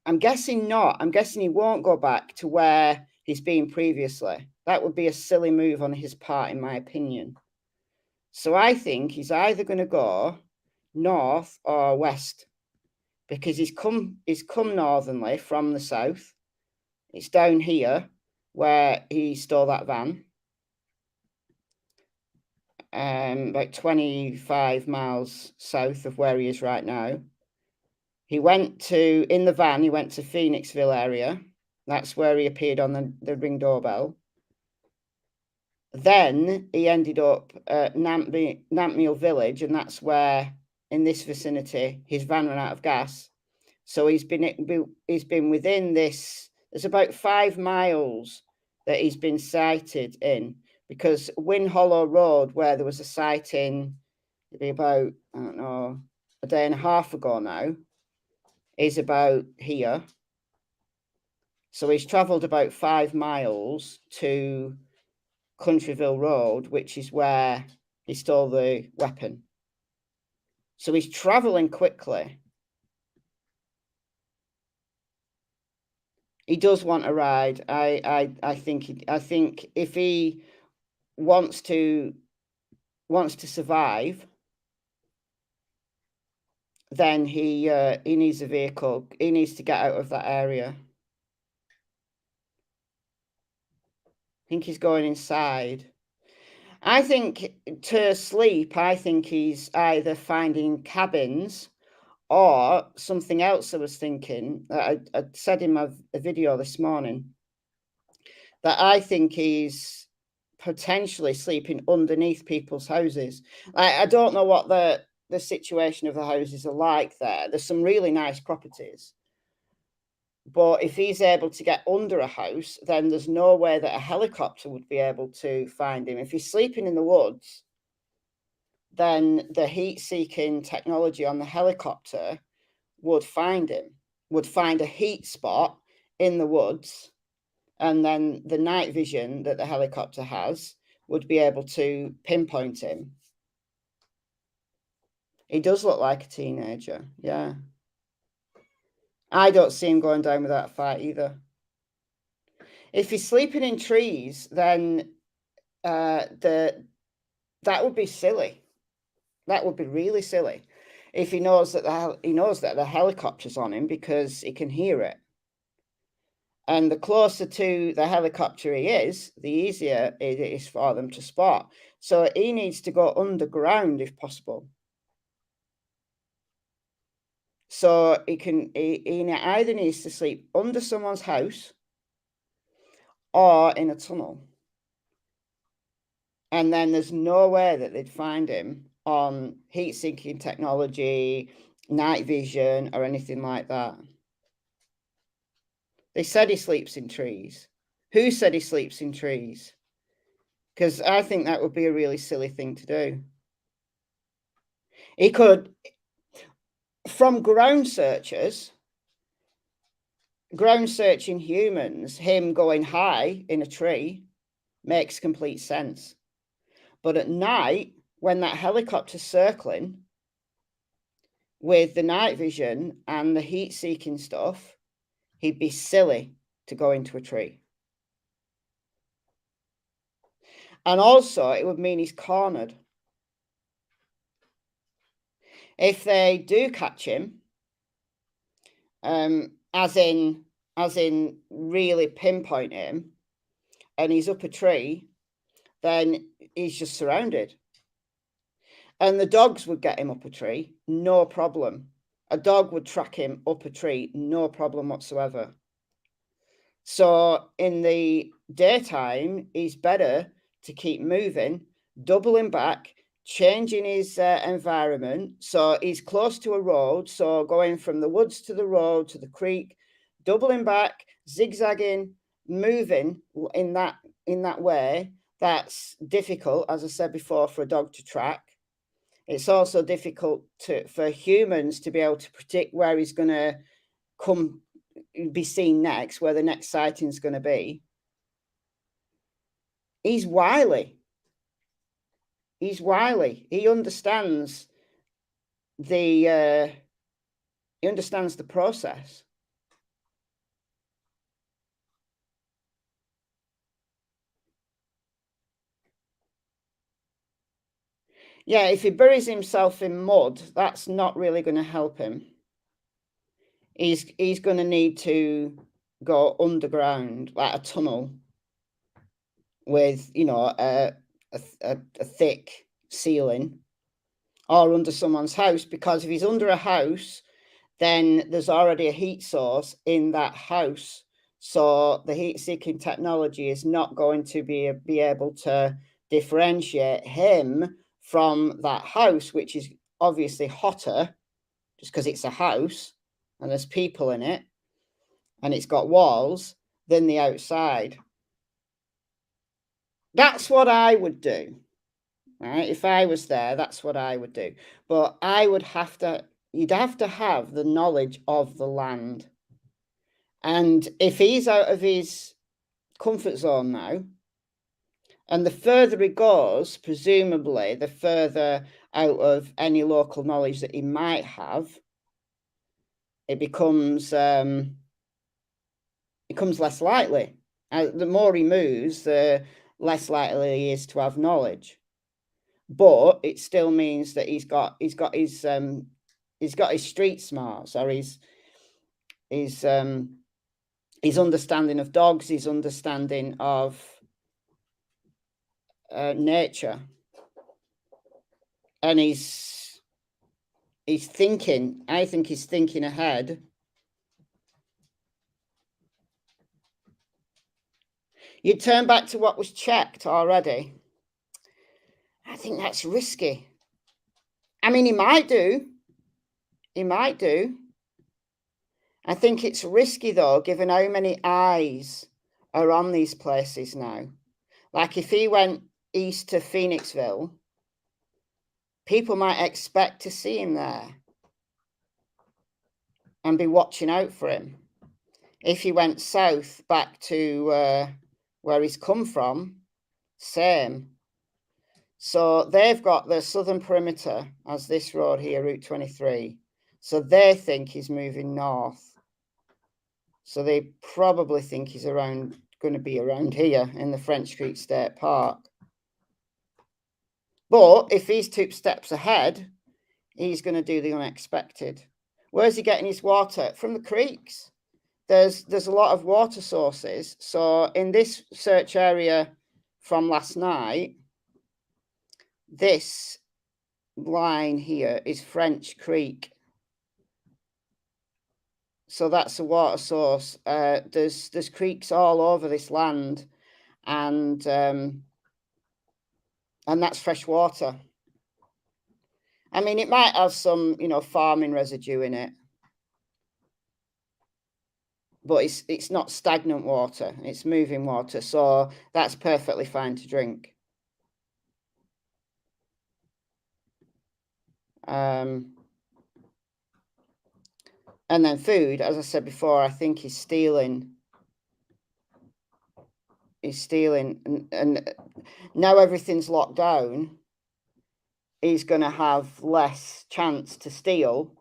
I'm guessing not. I'm guessing he won't go back to where he's been previously. That would be a silly move on his part, in my opinion. So I think he's either going to go north or west, because he's come northernly from the south. It's down here where he stole that van. About 25 miles south of where he is right now. In the van, he went to Phoenixville area. That's where he appeared on the Ring doorbell. Then he ended up at Nampmeal Village, and that's where, in this vicinity, his van ran out of gas. So he's been within this. There's about 5 miles that he's been sighted in, because Win Hollow Road, where there was a sighting, maybe about, I don't know, a day and a half ago now, is about here. So he's travelled about 5 miles to Countryville Road, which is where he stole the weapon. So he's travelling quickly. He does want a ride. I think if he wants to survive, then he needs a vehicle. He needs to get out of that area. think he's going inside. I think to sleep, I think he's either finding cabins or something else. I was thinking, I said in my video this morning, that I think he's potentially sleeping underneath people's houses. I don't know what the situation of the houses are like there. There's some really nice properties. But if he's able to get under a house, then there's no way that a helicopter would be able to find him. If he's sleeping in the woods, then the heat-seeking technology on the helicopter would find him, would find a heat spot in the woods, and then the night vision that the helicopter has would be able to pinpoint him. He does look like a teenager, yeah. I don't see him going down without a fight either. If he's sleeping in trees, then that would be silly. That would be really silly. If he knows that the helicopter's on him, because he can hear it. And the closer to the helicopter he is, the easier it is for them to spot. So he needs to go underground if possible. So he either needs to sleep under someone's house or in a tunnel. And then there's no way that they'd find him on heat-seeking technology, night vision, or anything like that. They said he sleeps in trees. Who said he sleeps in trees? Because I think that would be a really silly thing to do. He could, from ground searching humans, him going high in a tree makes complete sense. But at night, when that helicopter's circling with the night vision and the heat-seeking stuff, he'd be silly to go into a tree. And also, it would mean he's cornered. If they do catch him, as in really pinpoint him, and he's up a tree, then he's just surrounded. And the dogs would get him up a tree, no problem. A dog would track him up a tree, no problem whatsoever. So in the daytime, he's better to keep moving, doubling back, changing his environment. So he's close to a road. So going from the woods to the road to the creek, doubling back, zigzagging, moving in that way. That's difficult, as I said before, for a dog to track. It's also difficult for humans to be able to predict where he's going to be seen next, where the next sighting is going to be. He's wily. He's wily. He understands the process. Yeah, if he buries himself in mud, that's not really going to help him. He's going to need to go underground, like a tunnel with, a thick ceiling, or under someone's house, because if he's under a house, then there's already a heat source in that house. So the heat-seeking technology is not going to be able to differentiate him from that house, which is obviously hotter, just because it's a house and there's people in it and it's got walls, than the outside. That's what I would do. Right? If I was there, that's what I would do. But you'd have to have the knowledge of the land. And if he's out of his comfort zone now, and the further he goes, presumably, the further out of any local knowledge that he might have, it becomes less likely. The more he moves, the less likely he is to have knowledge. But it still means that he's got his street smarts, or his understanding of dogs, his understanding of nature, and he's thinking. I think he's thinking ahead. You turn back to what was checked already. I think that's risky. I mean, he might do. He might do. I think it's risky, though, given how many eyes are on these places now. Like, if he went east to Phoenixville, people might expect to see him there and be watching out for him. If he went south back to where he's come from, same. So they've got the southern perimeter as this road here, Route 23. So they think he's moving north. So they probably think he's going to be around here in the French Creek State Park. But if he's 2 steps ahead, he's going to do the unexpected. Where's he getting his water? From the creeks. There's a lot of water sources. So in this search area from last night, this line here is French Creek. So that's a water source. There's creeks all over this land, and that's fresh water. I mean, it might have some, farming residue in it, but it's not stagnant water. It's moving water, so that's perfectly fine to drink. And then food, as I said before, I think he's stealing. He's stealing, and now everything's locked down, he's going to have less chance to steal.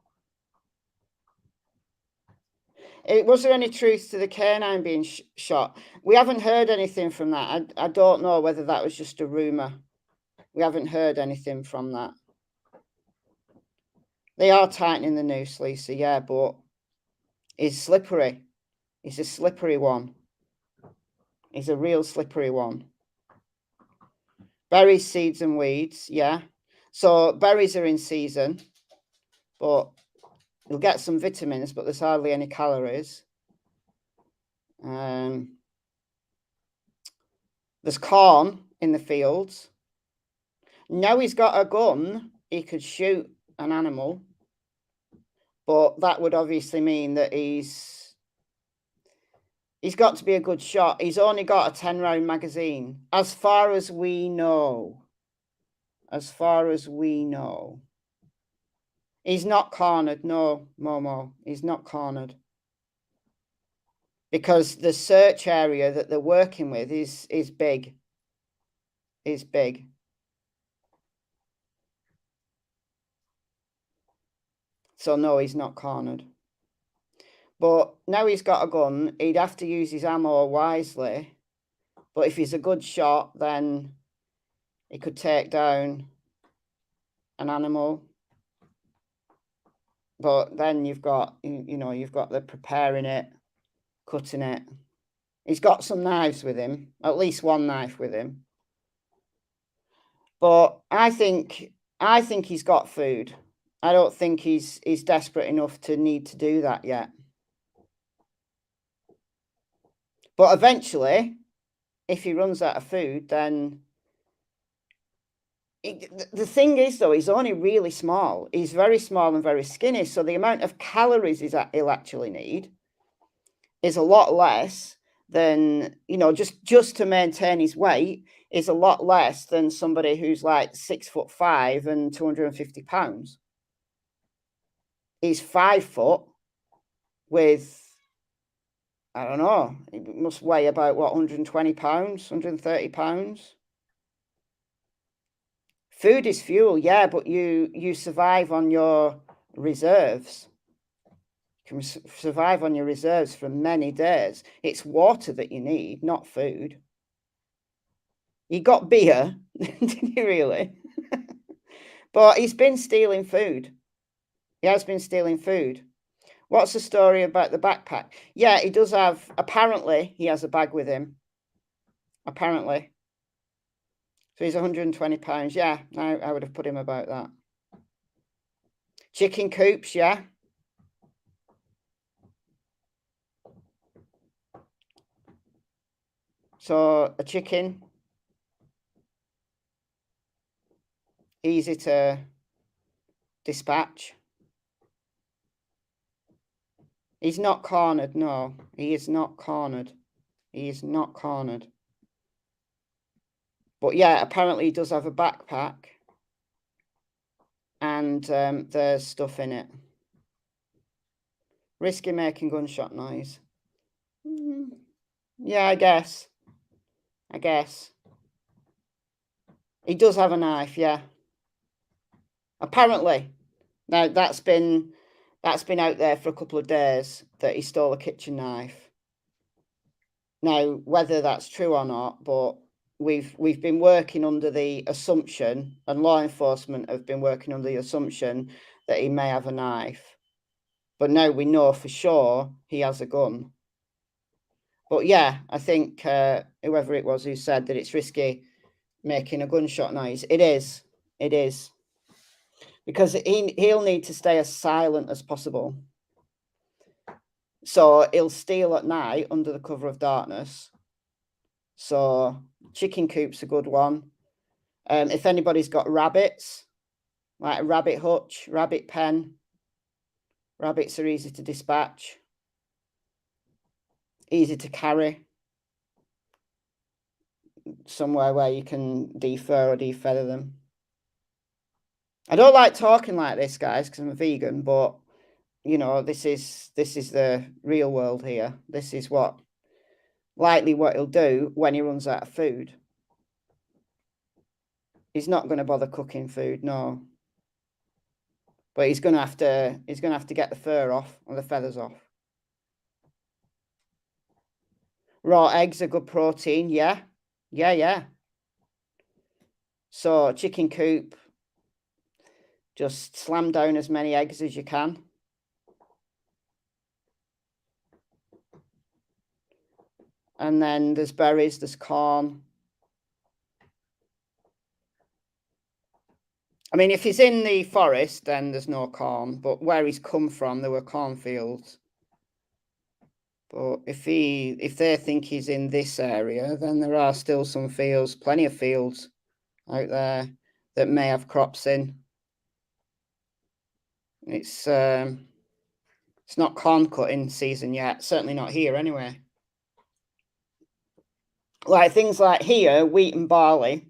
Was there any truth to the canine being shot? We haven't heard anything from that. I don't know whether that was just a rumour. We haven't heard anything from that. They are tightening the noose, Lisa, yeah, but he's slippery. He's a slippery one. He's a real slippery one. Berries, seeds and weeds, yeah. So berries are in season, but you'll get some vitamins, but there's hardly any calories. There's corn in the fields. Now he's got a gun, he could shoot an animal, but that would obviously mean that he's got to be a good shot. He's only got a 10-round magazine, as far as we know. As far as we know. He's not cornered, no, Momo. He's not cornered. Because the search area that they're working with is big. Is big. So no, he's not cornered. But now he's got a gun, he'd have to use his ammo wisely. But if he's a good shot, then he could take down an animal. But then you've got, you've got the preparing it, cutting it. He's got some knives with him, at least one knife with him. But I think he's got food. I don't think he's desperate enough to need to do that yet. But eventually, if he runs out of food, then... the thing is, though, he's only really small. He's very small and very skinny. So the amount of calories he'll actually need is a lot less than, just to maintain his weight is a lot less than somebody who's like 6'5" and 250 pounds. He's 5 foot with, I don't know, he must weigh about, 120 pounds, 130 pounds. Food is fuel, yeah, but you survive on your reserves. You can survive on your reserves for many days. It's water that you need, not food. You got beer, didn't you really? But he's been stealing food. He has been stealing food. What's the story about the backpack? Yeah, he does have, apparently, he has a bag with him. Apparently. So he's £120. Yeah, I would have put him about that. Chicken coops, yeah. So a chicken, easy to dispatch. He's not cornered, no. He is not cornered. He is not cornered. But yeah, apparently he does have a backpack. And there's stuff in it. Risky making gunshot noise. Yeah, I guess. He does have a knife, yeah. Apparently. Now that's been out there for a couple of days that he stole a kitchen knife. Now, whether that's true or not, but we've been working under the assumption, and law enforcement have been working under the assumption that he may have a knife. But now we know for sure he has a gun. But yeah, I think whoever it was who said that it's risky making a gunshot noise, it is. It is. Because he'll need to stay as silent as possible. So he'll steal at night under the cover of darkness. So chicken coop's a good one. If anybody's got rabbits, like a rabbit hutch, rabbit pen, rabbits are easy to dispatch, easy to carry. Somewhere where you can defur or defeather them. I don't like talking like this, guys, because I'm a vegan, but you know, this is the real world here. This is likely what he'll do when he runs out of food. He's not going to bother cooking food, no. But he's going to have to get the fur off or the feathers off. Raw eggs are good protein, yeah. Yeah. So chicken coop, just slam down as many eggs as you can. And then there's berries, there's corn. I mean, if he's in the forest, then there's no corn. But where he's come from, there were cornfields. But if they think he's in this area, then there are still some fields, plenty of fields out there that may have crops in. It's not corn cutting season yet. Certainly not here anyway. Like things like here, wheat and barley.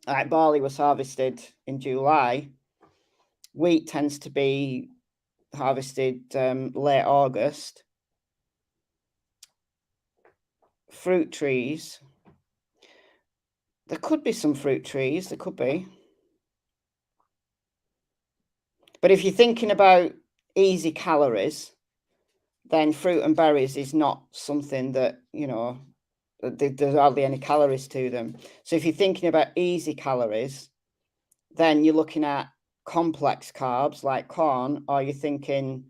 Like barley was harvested in July. Wheat tends to be harvested late August. Fruit trees. There could be some fruit trees. There could be. But if you're thinking about easy calories, then fruit and berries is not something that, you know, there's hardly any calories to them. So if you're thinking about easy calories, then you're looking at complex carbs like corn, or you're thinking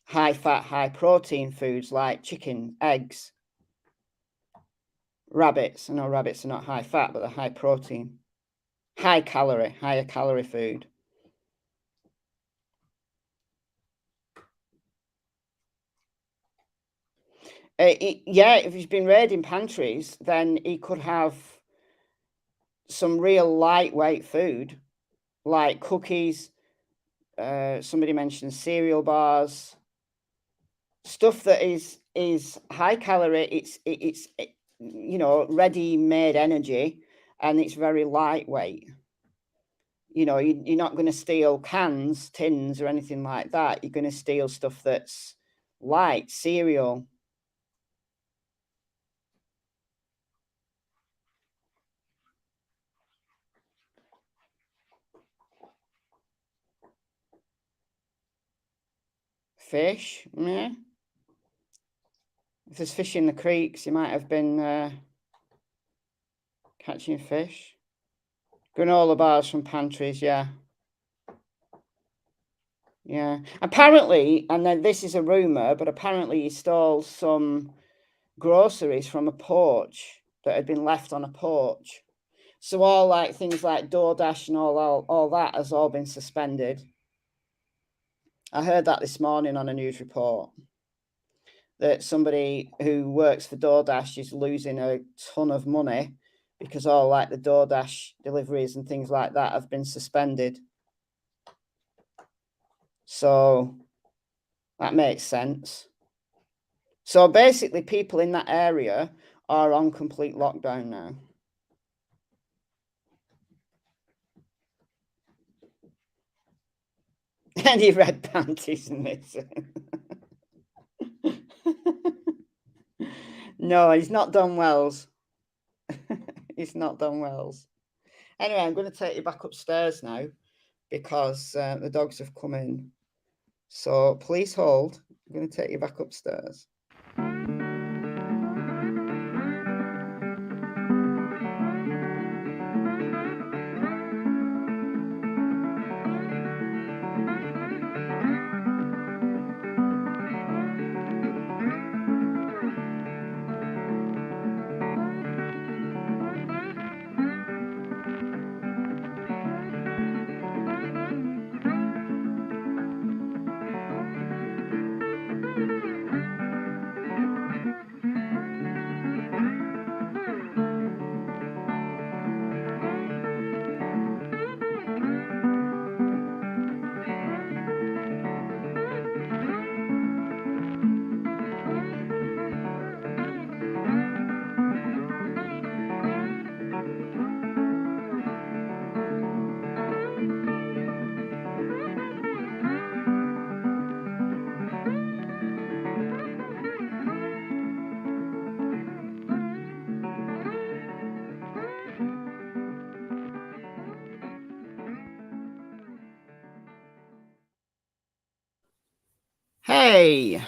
high fat, high protein foods like chicken, eggs, rabbits. I know rabbits are not high fat, but they're high protein, higher calorie food. Yeah, if he's been raiding pantries, then he could have some real lightweight food, like cookies. Somebody mentioned cereal bars, stuff that is high calorie. It's you know, ready-made energy, and it's very lightweight. You know, you're not going to steal cans, tins, or anything like that. You're going to steal stuff that's light, cereal. Fish, yeah. If there's fish in the creeks, you might have been catching fish. Granola bars from pantries, yeah. Yeah. Apparently, and then this is a rumour, but apparently he stole some groceries from a porch that had been left on a porch. So all like things like DoorDash and all that has all been suspended. I heard that this morning on a news report, that somebody who works for DoorDash is losing a ton of money because all like the DoorDash deliveries and things like that have been suspended. So that makes sense. So basically people in that area are on complete lockdown now. Any red panties in this? No, he's not done Wells. He's not done Wells. Anyway, I'm going to take you back upstairs now because the dogs have come in. So please hold. I'm going to take you back upstairs. Hey, I've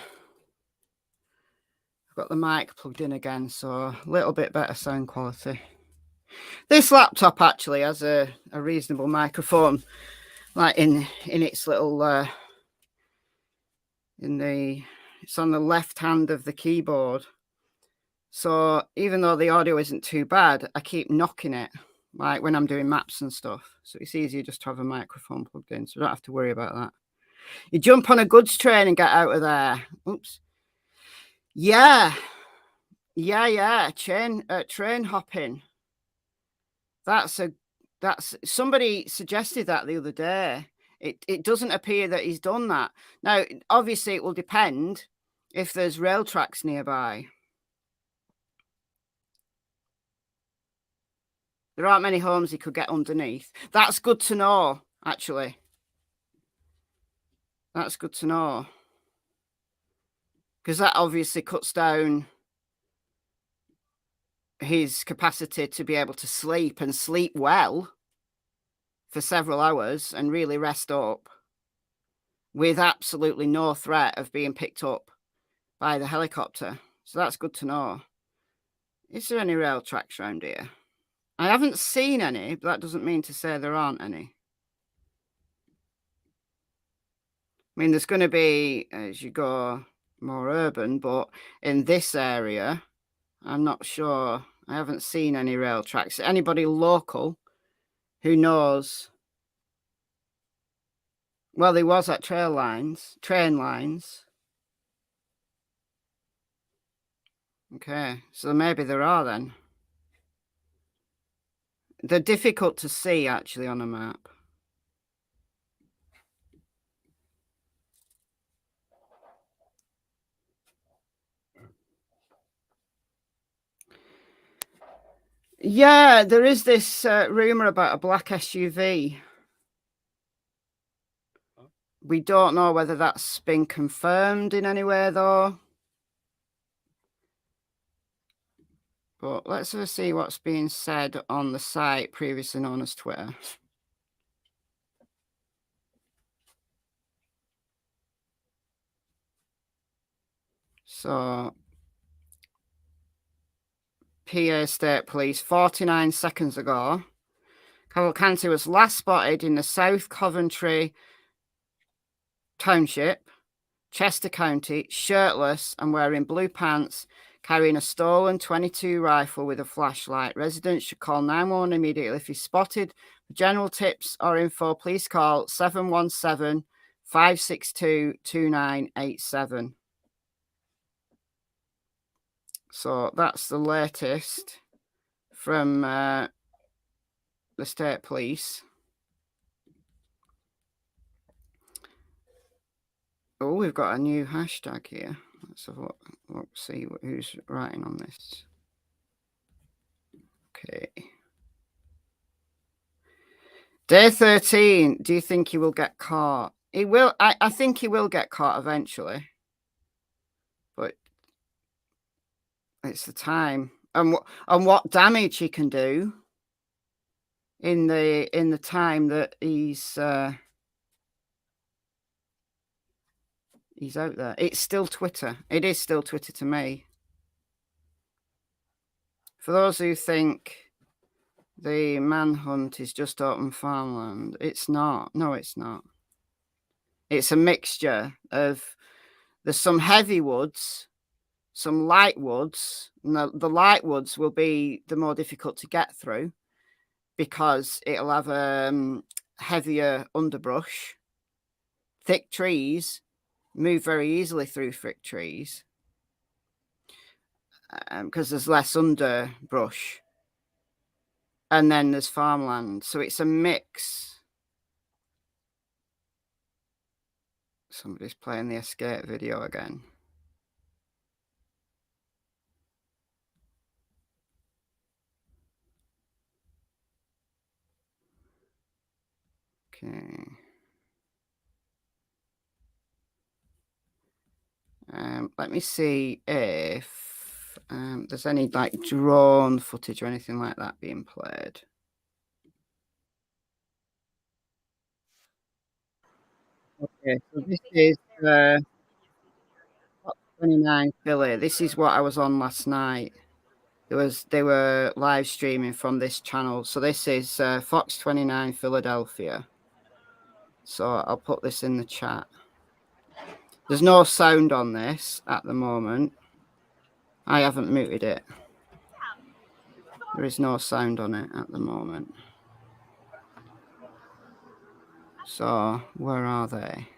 got the mic plugged in again, so a little bit better sound quality. This laptop actually has a reasonable microphone, like in its little it's on the left hand of the keyboard. So even though the audio isn't too bad, I keep knocking it, like when I'm doing maps and stuff. So it's easier just to have a microphone plugged in, so I don't have to worry about that. You jump on a goods train and get out of there. Oops. Yeah. Train hopping. That's somebody suggested that the other day. It doesn't appear that he's done that. Now, obviously, it will depend if there's rail tracks nearby. There aren't many homes he could get underneath. That's good to know, actually. That's good to know. Because that obviously cuts down his capacity to be able to sleep and sleep well for several hours and really rest up with absolutely no threat of being picked up by the helicopter. So that's good to know. Is there any rail tracks around here? I haven't seen any, but that doesn't mean to say there aren't any. I mean, there's going to be, as you go more urban, but in this area, I'm not sure. I haven't seen any rail tracks. Anybody local who knows? Well, there was at train lines. Okay, so maybe there are then. They're difficult to see actually on a map. Yeah, there is this rumor about a black SUV. We don't know whether that's been confirmed in any way, though. But let's see what's being said on the site previously known as Twitter. So, PA State Police, 49 seconds ago, Cavalcante was last spotted in the South Coventry Township, Chester County, shirtless and wearing blue pants, carrying a stolen 22 rifle with a flashlight. Residents should call 911 immediately if he's spotted. For general tips or info, please call 717-562-2987. So that's the latest from the state police. Oh, we've got a new hashtag here. Let's have a look, see who's writing on this. Okay. Day 13. Do you think he will get caught? He will. I think he will get caught eventually. But it's the time and what damage he can do in the time that he's out there. It's still Twitter. It is still Twitter to me. For those who think the Manhunt is just open farmland, it's not. No, it's not. It's a mixture of, there's some heavy woods, some light woods. And the light woods will be the more difficult to get through because it'll have heavier underbrush. Thick trees move very easily through thick trees because there's less underbrush. And then there's farmland. So it's a mix. Somebody's playing the escape video again. Okay. Let me see if there's any like drone footage or anything like that being played. Okay, so this is 29 Philly. This is what I was on last night. They were live streaming from this channel. So this is Fox 29 Philadelphia. So I'll put this in the chat. There's no sound on this at the moment. I haven't muted it. There is no sound on it at the moment. So where are they?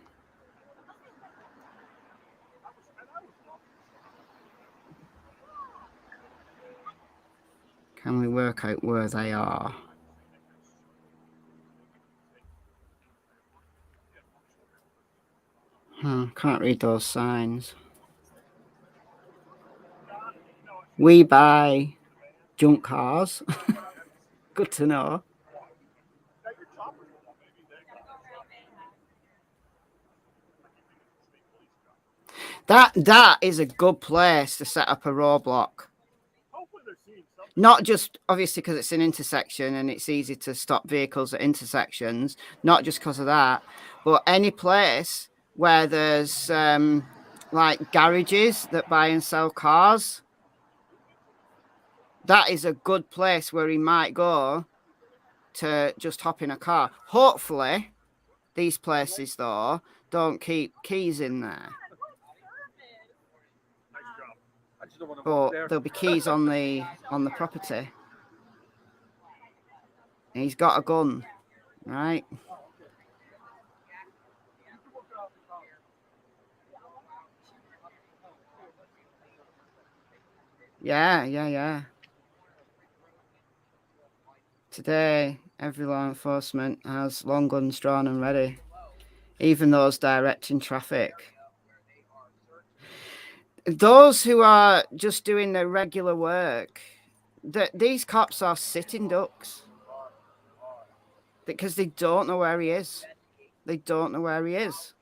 Can we work out where they are? Can't read those signs. We buy junk cars. Good to know. That is a good place to set up a roadblock. Not just obviously because it's an intersection and it's easy to stop vehicles at intersections, not just because of that, but any place where there's like garages that buy and sell cars. That is a good place where he might go to just hop in a car. Hopefully, these places, though, don't keep keys in there. But there'll be keys on the property. And he's got a gun, right? Yeah. Today, every law enforcement has long guns drawn and ready, even those directing traffic. Those who are just doing their regular work, these cops are sitting ducks because they don't know where he is. They don't know where he is.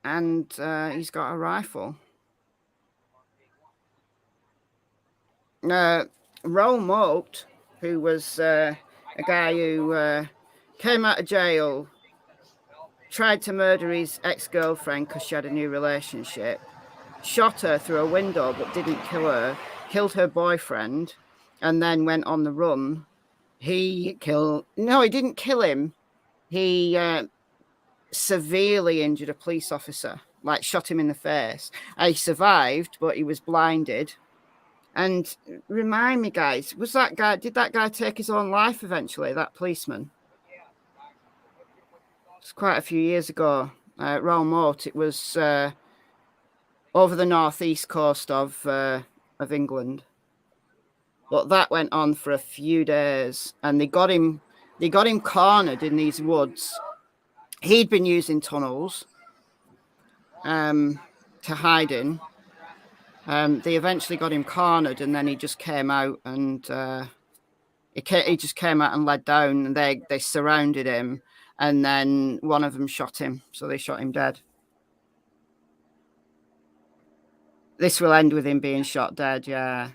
And he's got a rifle. Roll Moat, who was a guy who came out of jail, tried to murder his ex-girlfriend because she had a new relationship, shot her through a window but didn't kill her, killed her boyfriend, and then went on the run. He didn't kill him. He severely injured a police officer like shot him in the face. He survived, but he was blinded. And remind me, guys, did that guy take his own life eventually, that policeman? It's quite a few years ago. Royal Moat, it was over the northeast coast of England. But that went on for a few days, and they got him cornered in these woods. He'd been using tunnels to hide in. They eventually got him cornered, and then he just came out and he just came out and led down, and they surrounded him, and then one of them shot him, so they shot him dead. This will end with him being shot dead, yeah.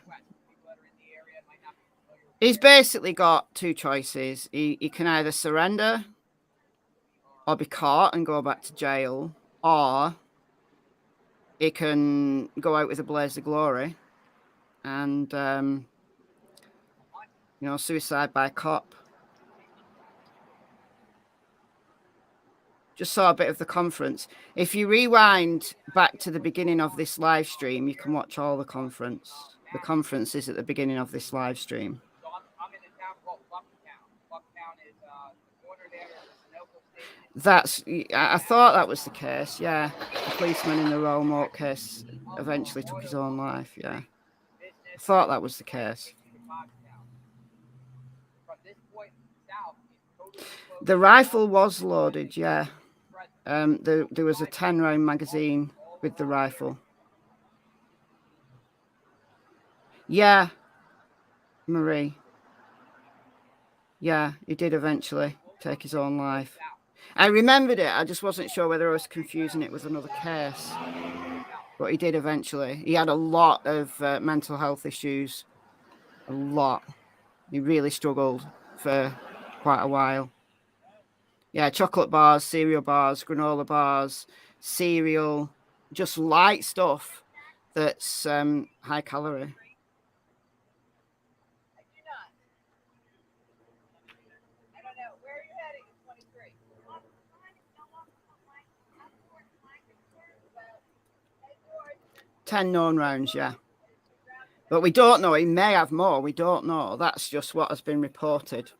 He's basically got two choices. He can either surrender or be caught and go back to jail, or he can go out with a blaze of glory and, suicide by cop. Just saw a bit of the conference. If you rewind back to the beginning of this live stream, you can watch all the conference. The conference is at the beginning of this live stream. I thought that was the case, yeah. The policeman in the Royal Moat case eventually took his own life, yeah. I thought that was the case. The rifle was loaded, yeah. There was a 10-round magazine with the rifle. Yeah, Marie. Yeah, he did eventually take his own life. I remembered it. I just wasn't sure whether I was confusing it with another case. But he did eventually. He had a lot of mental health issues. A lot. He really struggled for quite a while. Yeah, chocolate bars, cereal bars, granola bars, cereal, just light stuff that's high calorie. I don't know. Where are you heading in 23? 10 known rounds, yeah. But we don't know. He may have more. We don't know. That's just what has been reported.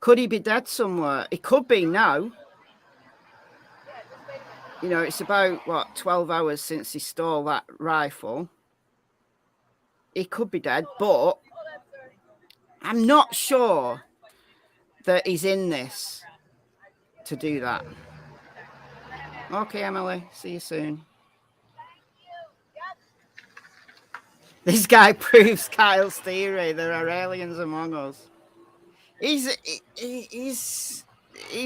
Could he be dead somewhere? He could be now. You know, it's about, 12 hours since he stole that rifle. He could be dead, but I'm not sure that he's in this to do that. Okay, Emily. See you soon. This guy proves Kyle's theory. There are aliens among us. He's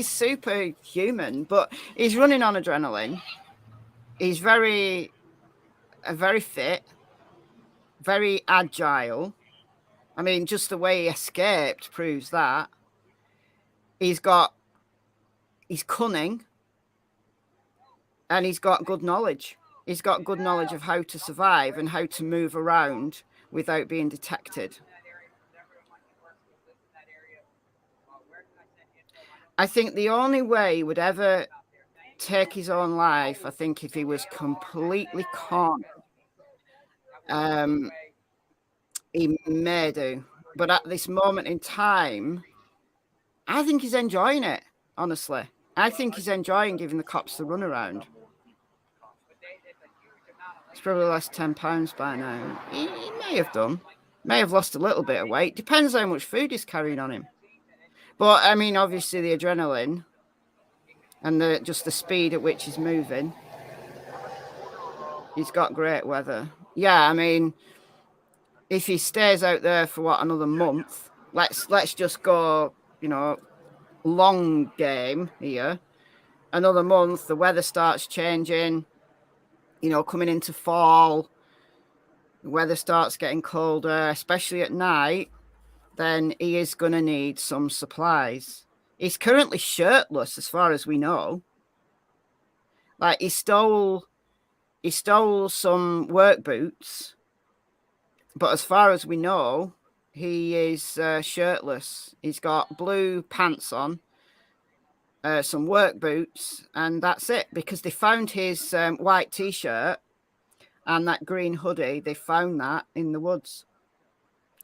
superhuman, but he's running on adrenaline. He's very fit, very agile. I mean, just the way he escaped proves that. He's cunning, and he's got good knowledge. He's got good knowledge of how to survive and how to move around without being detected. I think the only way he would ever take his own life, I think, if he was completely cornered, he may do. But at this moment in time, I think he's enjoying it, honestly. I think he's enjoying giving the cops the runaround. He's probably lost 10 pounds by now. He may have done. May have lost a little bit of weight. Depends how much food he's carrying on him. But, I mean, obviously the adrenaline and just the speed at which he's moving. He's got great weather. Yeah, I mean, if he stays out there for, another month, let's just go, long game here. Another month, the weather starts changing, coming into fall. The weather starts getting colder, especially at night. Then he is going to need some supplies. He's currently shirtless, as far as we know. Like, he stole some work boots, but as far as we know, he is shirtless. He's got blue pants on, some work boots, and that's it, because they found his white T-shirt and that green hoodie. They found that in the woods.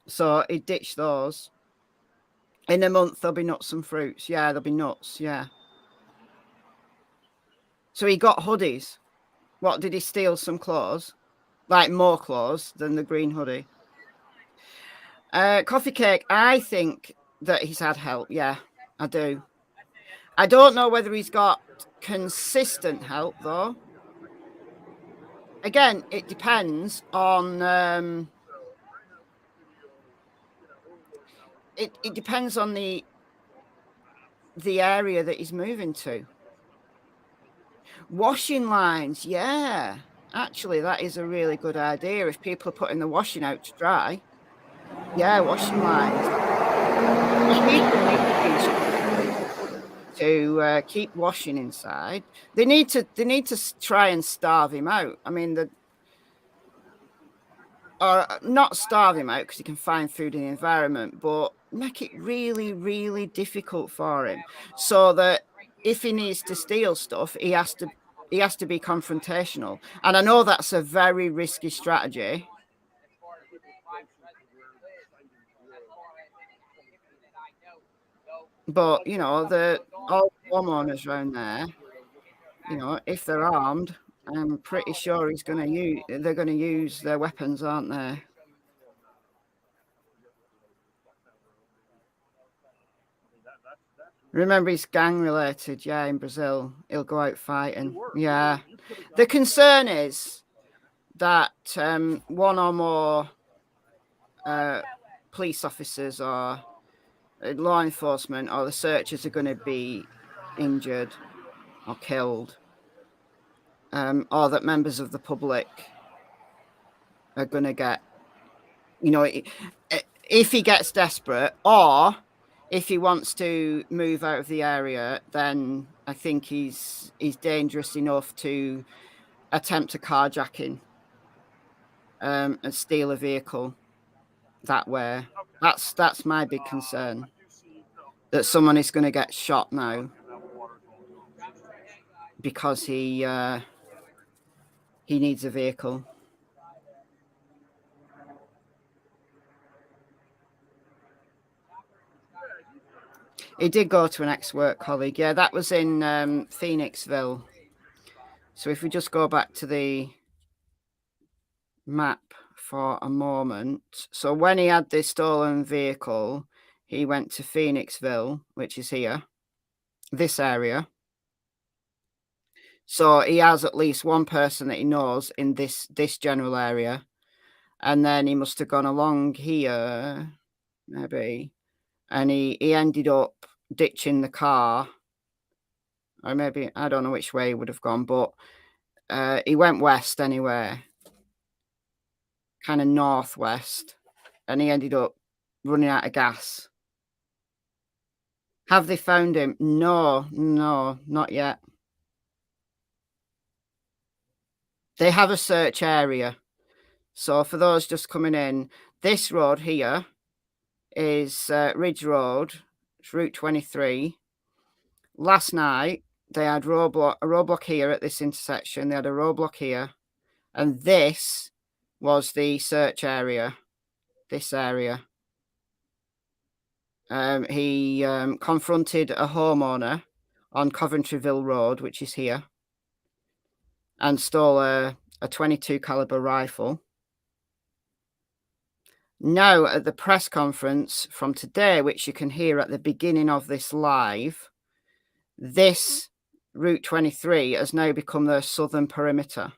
So he ditched those. In a month, there'll be nuts and fruits. Yeah, there'll be nuts. Yeah. So he got hoodies. What, did he steal some clothes? Like more clothes than the green hoodie? Coffee Cake, I think that he's had help. Yeah, I do. I don't know whether he's got consistent help, though. Again, it depends on... It depends on the area that he's moving to. Washing lines, yeah. Actually, that is a really good idea. If people are putting the washing out to dry, yeah, washing lines. To keep washing inside, they need to try and starve him out. I mean, or not starve him out because he can find food in the environment, but make it really, really difficult for him, so that if he needs to steal stuff, he has to be confrontational. And I know that's a very risky strategy. But, you know, all the homeowners around there, you know, if they're armed, I'm pretty sure they're going to use their weapons, aren't they? Remember, he's gang related. Yeah, in Brazil, he'll go out fighting. Yeah. The concern is that one or more police officers or law enforcement or the searchers are going to be injured or killed, or that members of the public are going to get, you know, if he gets desperate, or if he wants to move out of the area, then I think he's dangerous enough to attempt a carjacking and steal a vehicle that way. That's my big concern, that someone is going to get shot now because he needs a vehicle. He did go to an ex-work colleague. Yeah, that was in Phoenixville. So if we just go back to the map for a moment. So when he had this stolen vehicle, he went to Phoenixville, which is here, this area. So he has at least one person that he knows in this general area. And then he must have gone along here, maybe. And he ended up ditching the car. Or maybe, I don't know which way he would have gone, but he went west anyway. Kind of northwest. And he ended up running out of gas. Have they found him? No, not yet. They have a search area. So for those just coming in, this road here is Ridge Road. It's Route 23. Last night, they had a roadblock here at this intersection. They had a roadblock here. And this was the search area. This area. He confronted a homeowner on Coventryville Road, which is here, and stole a .22 caliber rifle. Now, at the press conference from today, which you can hear at the beginning of this live, this Route 23 has now become their southern perimeter.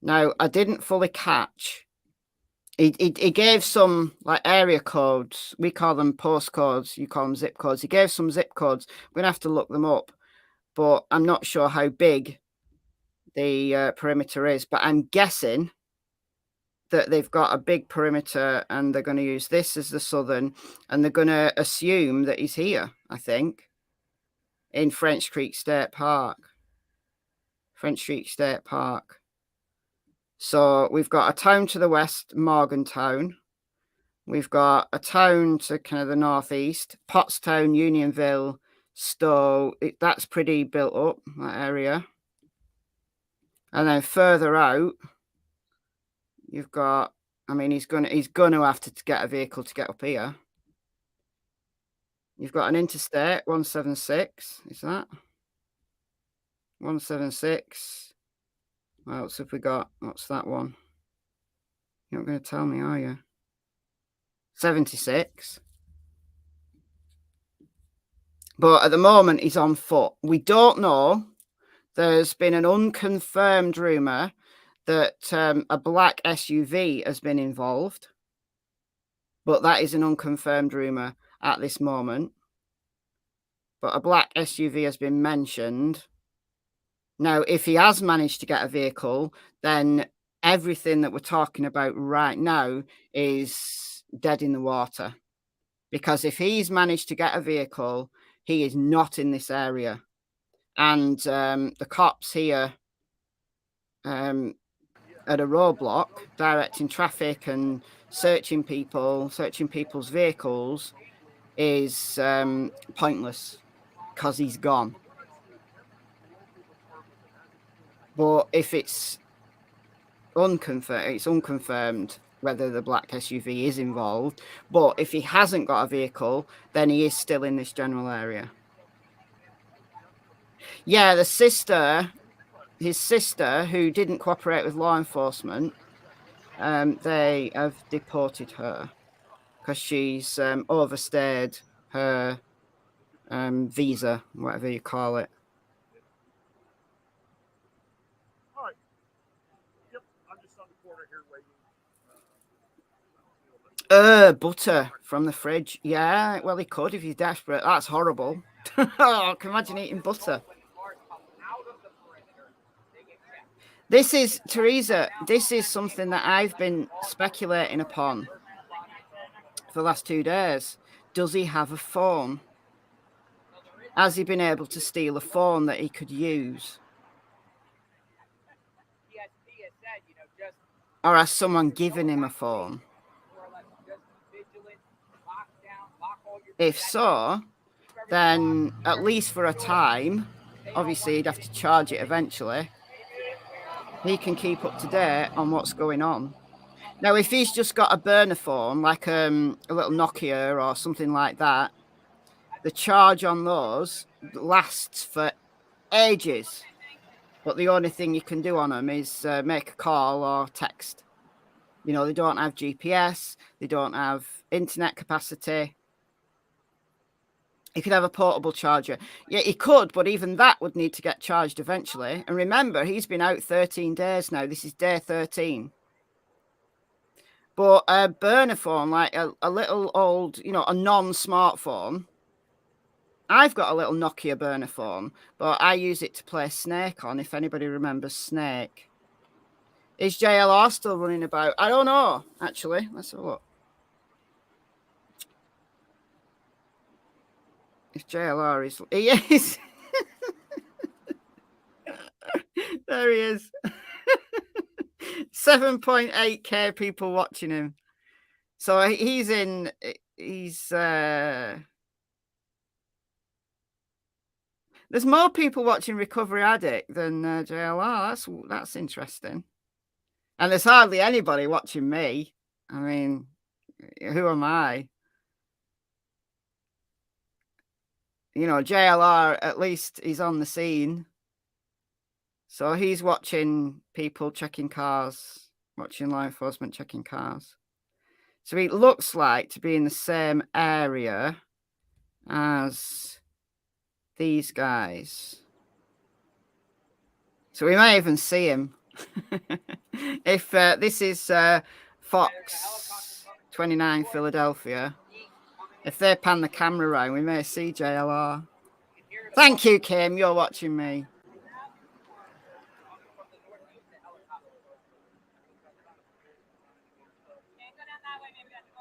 Now, I didn't fully catch. He gave some like area codes. We call them postcodes. You call them zip codes. He gave some zip codes. We're going to have to look them up. But I'm not sure how big the perimeter is. But I'm guessing that they've got a big perimeter and they're going to use this as the southern, and they're going to assume that he's here, I think, in French Creek State Park. French Creek State Park. So we've got a town to the west, Morgantown. We've got a town to kind of the northeast, Pottstown, Unionville, So that's pretty built up, that area. And then further out, you've got, I mean, he's gonna have to get a vehicle to get up here. You've got an interstate 176. Is that 176? What else have we got? What's that one? You're not going to tell me, are you? 76. But at the moment, he's on foot. We don't know. There's been an unconfirmed rumour that a black SUV has been involved. But that is an unconfirmed rumour at this moment. But a black SUV has been mentioned. Now, if he has managed to get a vehicle, then everything that we're talking about right now is dead in the water. Because if he's managed to get a vehicle, he is not in this area. And the cops here at a roadblock, directing traffic and searching people's vehicles, is pointless because he's gone. But if it's unconfirmed whether the black SUV is involved. But if he hasn't got a vehicle, then he is still in this general area. Yeah, his sister, who didn't cooperate with law enforcement, they have deported her because she's overstayed her visa, whatever you call it. All right. Yep, I'm just on the corner here waiting. Butter from the fridge. Yeah, well, he could if he's desperate. That's horrible. I can imagine eating butter. This is, Teresa, this is something that I've been speculating upon for the last 2 days. Does he have a phone? Has he been able to steal a phone that he could use? Or has someone given him a phone? If so, then at least for a time, obviously he'd have to charge it eventually, he can keep up to date on what's going on. Now, if he's just got a burner phone, like a little Nokia or something like that, the charge on those lasts for ages. But the only thing you can do on them is make a call or text. You know, they don't have GPS. They don't have internet capacity. He could have a portable charger. Yeah, he could, but even that would need to get charged eventually. And remember, he's been out 13 days now. This is day 13. But a burner phone, like a little old, you know, a non-smartphone. I've got a little Nokia burner phone, but I use it to play Snake on, if anybody remembers Snake. Is JLR still running about? I don't know, actually. Let's have a look. If JLR is... He is. There he is. 7.8k people watching him. So he's there's more people watching Recovery Addict than JLR. That's interesting. And there's hardly anybody watching me. I mean, who am I? You know, JLR, at least he's on the scene. So he's watching people checking cars, watching law enforcement checking cars. So he looks like to be in the same area as these guys. So we may even see him. If this is Fox 29 Philadelphia, if they pan the camera around, we may see JLR. Thank you, Kim. You're watching me.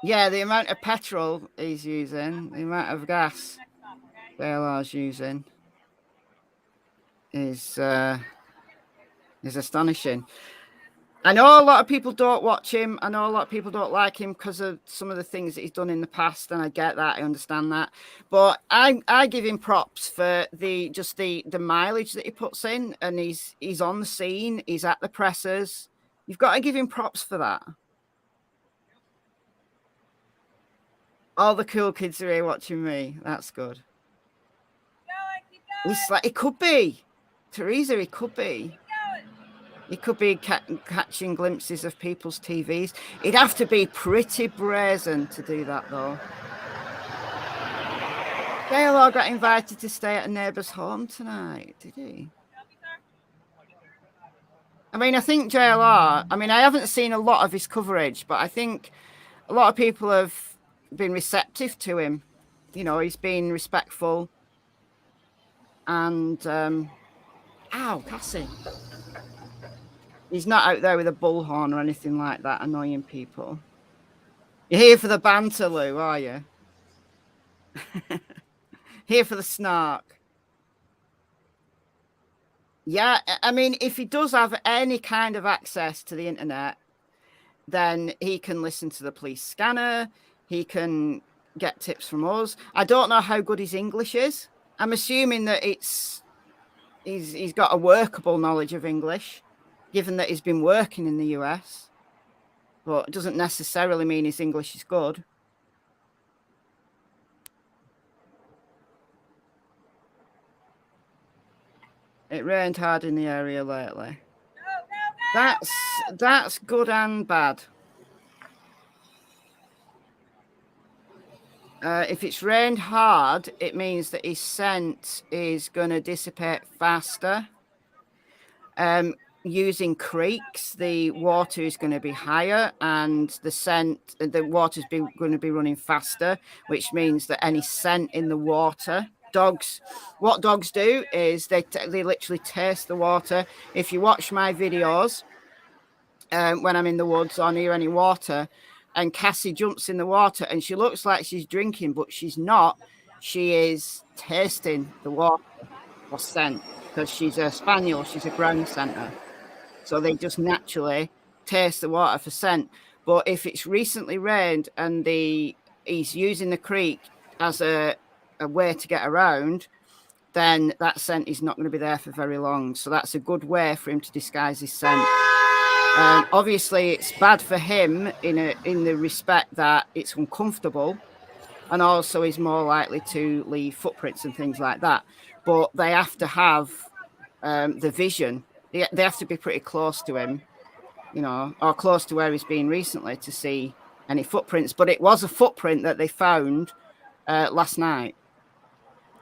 Yeah, the amount of petrol he's using, the amount of gas JLR's using is astonishing. I know a lot of people don't watch him. I know a lot of people don't like him because of some of the things that he's done in the past, and I get that. I understand that. But I give him props for the mileage that he puts in, and he's on the scene. He's at the presses. You've got to give him props for that. All the cool kids are here watching me. That's good. He's like, it could be. Teresa, it could be. He could be catching glimpses of people's TVs. He'd have to be pretty brazen to do that, though. JLR got invited to stay at a neighbour's home tonight, did he? I mean, I think JLR, I mean, I haven't seen a lot of his coverage, but I think a lot of people have been receptive to him. You know, he's been respectful. And, ow, Cassie. He's not out there with a bullhorn or anything like that, annoying people. You're here for the banter, Lou, are you? Here for the snark. Yeah, I mean, if he does have any kind of access to the internet, then he can listen to the police scanner. He can get tips from us. I don't know how good his English is. I'm assuming that he's got a workable knowledge of English, given that he's been working in the US, but it doesn't necessarily mean his English is good. It rained hard in the area lately. That's good and bad. If it's rained hard, it means that his scent is going to dissipate faster. Using creeks, the water is going to be higher, and the water's going to be running faster, which means that any scent in the water, what dogs do is they literally taste the water. If you watch my videos, when I'm in the woods or near any water, and Cassie jumps in the water and she looks like she's drinking, but she's not. She is tasting the water or scent, because she's a spaniel, she's a ground scenter. So they just naturally taste the water for scent. But if it's recently rained and he's using the creek as a way to get around, then that scent is not going to be there for very long. So that's a good way for him to disguise his scent. Obviously, it's bad for him in the respect that it's uncomfortable, and also he's more likely to leave footprints and things like that. But they have to have the vision. They have to be pretty close to him, you know, or close to where he's been recently to see any footprints. But it was a footprint that they found last night.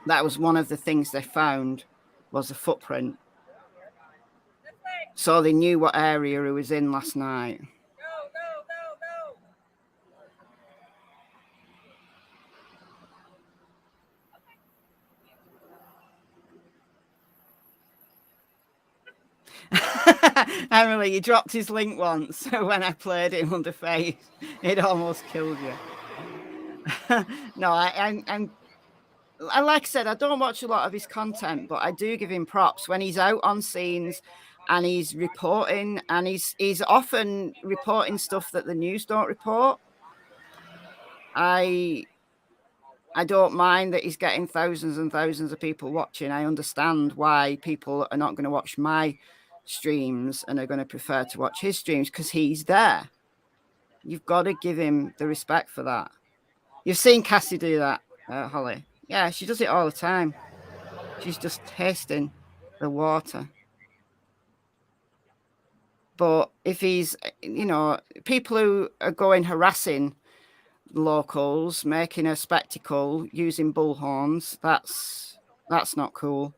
That was one of the things they found, was a footprint. So they knew what area he was in last night. Emily, you dropped his link once. So when I played him under face, it almost killed you. No, I'm like I said, I don't watch a lot of his content, but I do give him props when he's out on scenes and he's reporting, and he's often reporting stuff that the news don't report. I don't mind that he's getting thousands and thousands of people watching. I understand why people are not going to watch my streams and are going to prefer to watch his streams, because he's there. You've got to give him the respect for that. You've seen Cassie do that, Holly. Yeah, she does it all the time. She's just tasting the water. But if he's, you know, people who are going harassing locals, making a spectacle, using bullhorns, that's not cool.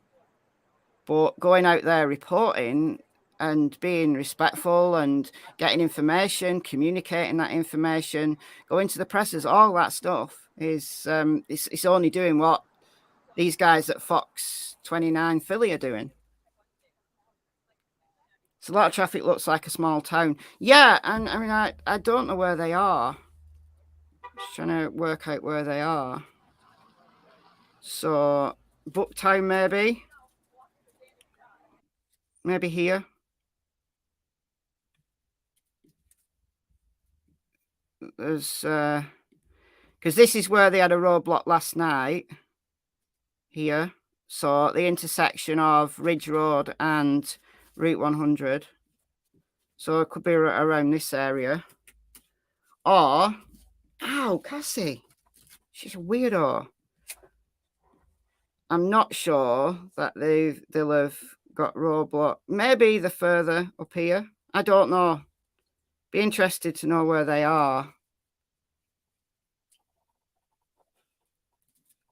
But going out there reporting and being respectful and getting information, communicating that information, going to the presses, all that stuff is it's only doing what these guys at Fox 29 Philly are doing. It's a lot of traffic, looks like a small town. Yeah, and I mean, I don't know where they are. Just trying to work out where they are. So, Booktown maybe? Maybe here? there's because this is where they had a roadblock last night here. So the intersection of Ridge Road and Route 100. So it could be around this area. Or, ow, Cassie, she's a weirdo. I'm not sure that they'll have got roadblock. Maybe they're further up here. I don't know. Be interested to know where they are.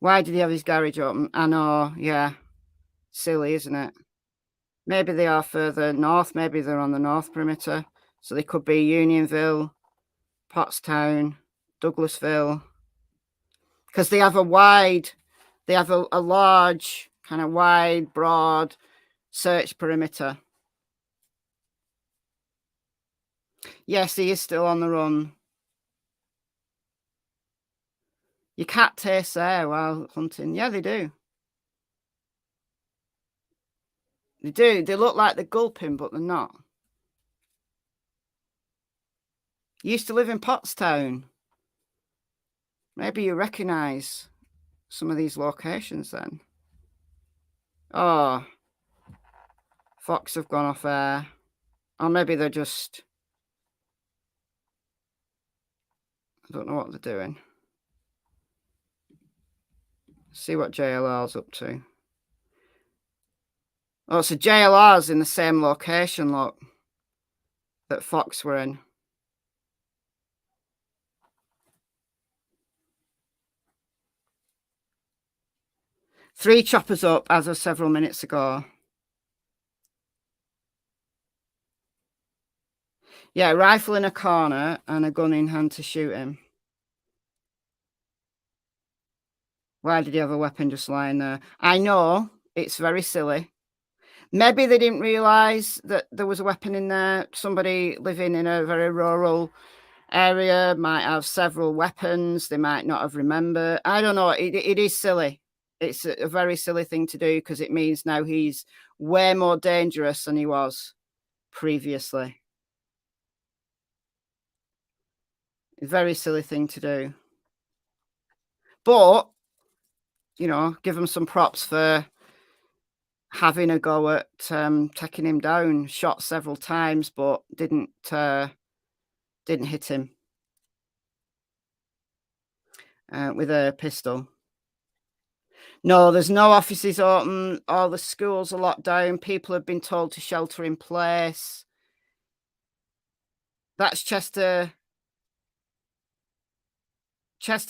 Why did he have his garage open? I know, yeah. Silly, isn't it? Maybe they are further north. Maybe they're on the north perimeter. So they could be Unionville, Pottstown, Douglasville. Because they have a large, kind of wide, broad search perimeter. Yes, he is still on the run. You can't taste there while hunting. Yeah, they do. They do. They look like they're gulping, but they're not. You used to live in Pottstown. Maybe you recognise some of these locations then. Oh, fox have gone off air. Or maybe they're just... I don't know what they're doing. See what JLR's up to. Oh, so JLR's in the same location, look, that Fox were in. Three choppers up as of several minutes ago. Yeah, rifle in a corner and a gun in hand to shoot him. Why did he have a weapon just lying there? I know, it's very silly. Maybe they didn't realise that there was a weapon in there. Somebody living in a very rural area might have several weapons. They might not have remembered. I don't know. It is silly. It's a very silly thing to do because it means now he's way more dangerous than he was previously. Very silly thing to do. But, you know, give him some props for having a go at taking him down. Shot several times, but didn't hit him with a pistol. No, there's no offices open. All the schools are locked down. People have been told to shelter in place. That's Chester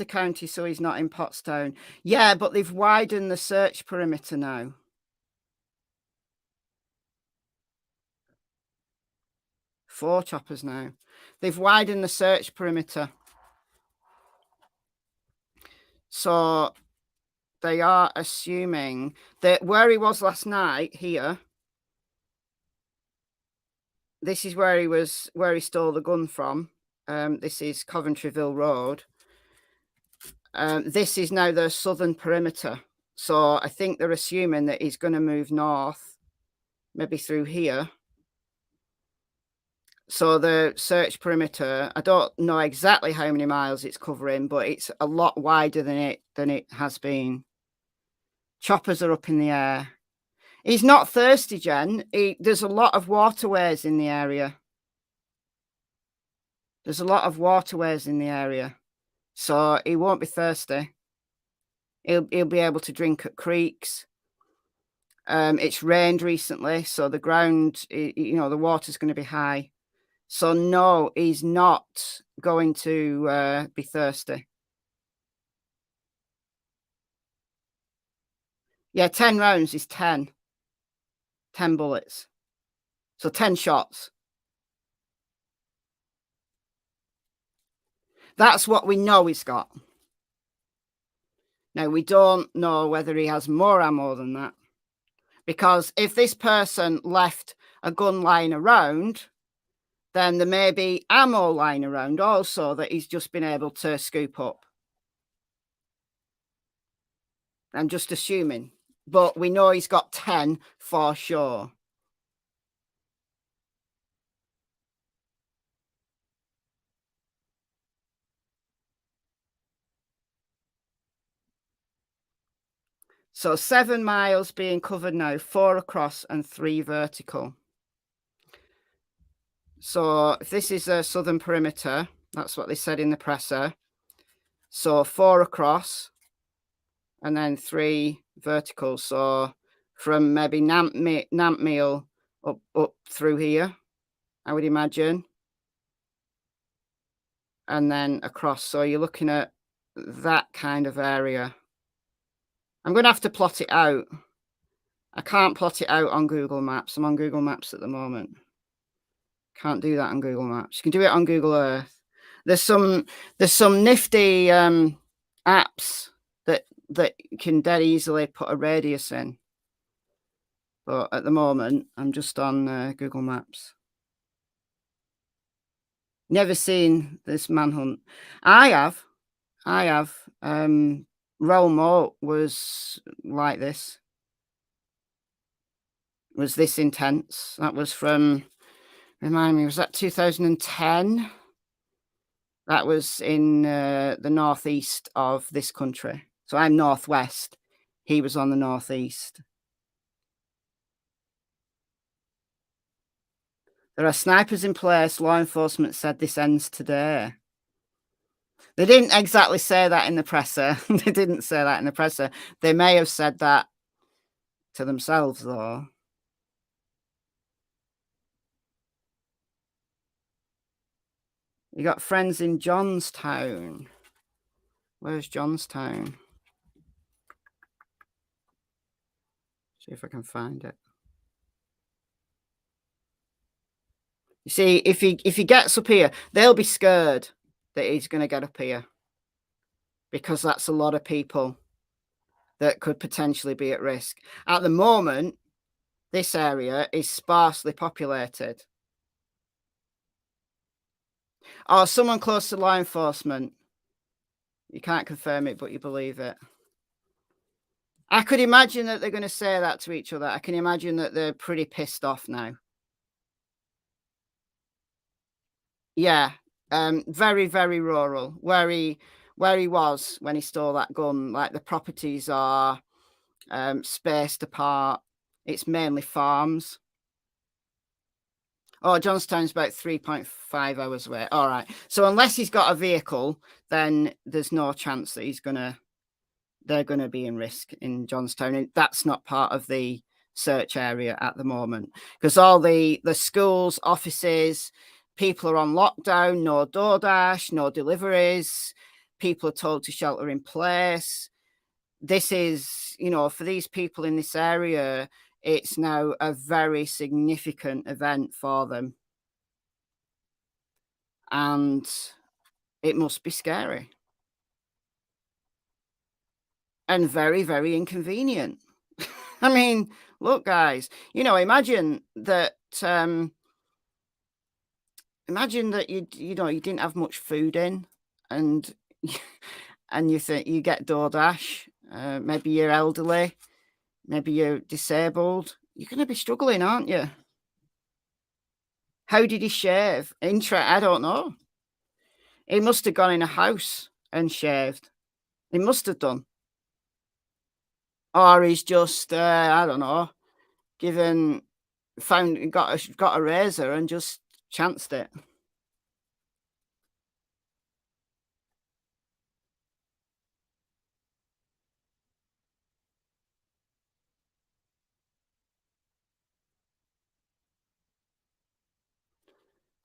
County, so he's not in Pottstown. Yeah, but they've widened the search perimeter now. Four choppers now. They've widened the search perimeter. So they are assuming that where he was last night here, this is where he stole the gun from. This is Coventryville Road. This is now the southern perimeter. So I think they're assuming that he's going to move north, maybe through here. So the search perimeter, I don't know exactly how many miles it's covering, but it's a lot wider than it has been. Choppers are up in the air. He's not thirsty, Jen. There's a lot of waterways in the area. There's a lot of waterways in the area. So he won't be thirsty. He'll be able to drink at creeks. It's rained recently, so the ground, you know, the water's going to be high. So no, he's not going to be thirsty. Yeah, 10 rounds is 10. 10 bullets. So 10 shots. That's what we know he's got. Now, we don't know whether he has more ammo than that. Because if this person left a gun lying around, then there may be ammo lying around also that he's just been able to scoop up. I'm just assuming. But we know he's got 10 for sure. So 7 miles being covered now, 4 across and 3 vertical. So if this is a southern perimeter, that's what they said in the presser. So 4 across and then 3 vertical. So from maybe Nampmeal up through here, I would imagine. And then across. So you're looking at that kind of area. I'm going to have to plot it out. I can't plot it out on Google Maps. I'm on Google Maps at the moment. Can't do that on Google Maps. You can do it on Google Earth. There's some nifty apps that can dead easily put a radius in. But at the moment, I'm just on Google Maps. Never seen this Manhunt. I have. Roll was like this. Was this intense? That was from, remind me, was that 2010? That was in the northeast of this country. So I'm northwest. He was on the northeast. There are snipers in place. Law enforcement said this ends today. They didn't exactly say that in the presser. They didn't say that in the presser. They may have said that to themselves, though. You got friends in Johnstown. Where's Johnstown? See if I can find it. You see, if he gets up here, they'll be scared that he's going to get up here, because that's a lot of people that could potentially be at risk. At the moment, this area is sparsely populated. Or someone close to law enforcement. You can't confirm it, but you believe it. I could imagine that they're going to say that to each other. I can imagine that they're pretty pissed off now. Yeah, very, very rural. Where he was when he stole that gun, like the properties are spaced apart. It's mainly farms. Oh, Johnstown's about 3.5 hours away. All right. So unless he's got a vehicle, then there's no chance that they're going to be in risk in Johnstown. And that's not part of the search area at the moment, because all the schools, offices, people are on lockdown, no DoorDash, no deliveries. People are told to shelter in place. This is, for these people in this area, it's now a very significant event for them. And it must be scary. And very, very inconvenient. I mean, look, guys, imagine that you didn't have much food in, and you think you get DoorDash. Maybe you're elderly, maybe you're disabled. You're going to be struggling, aren't you? How did he shave? I don't know. He must have gone in a house and shaved. He must have done. Or he's just, I don't know, got a razor and just chanced it.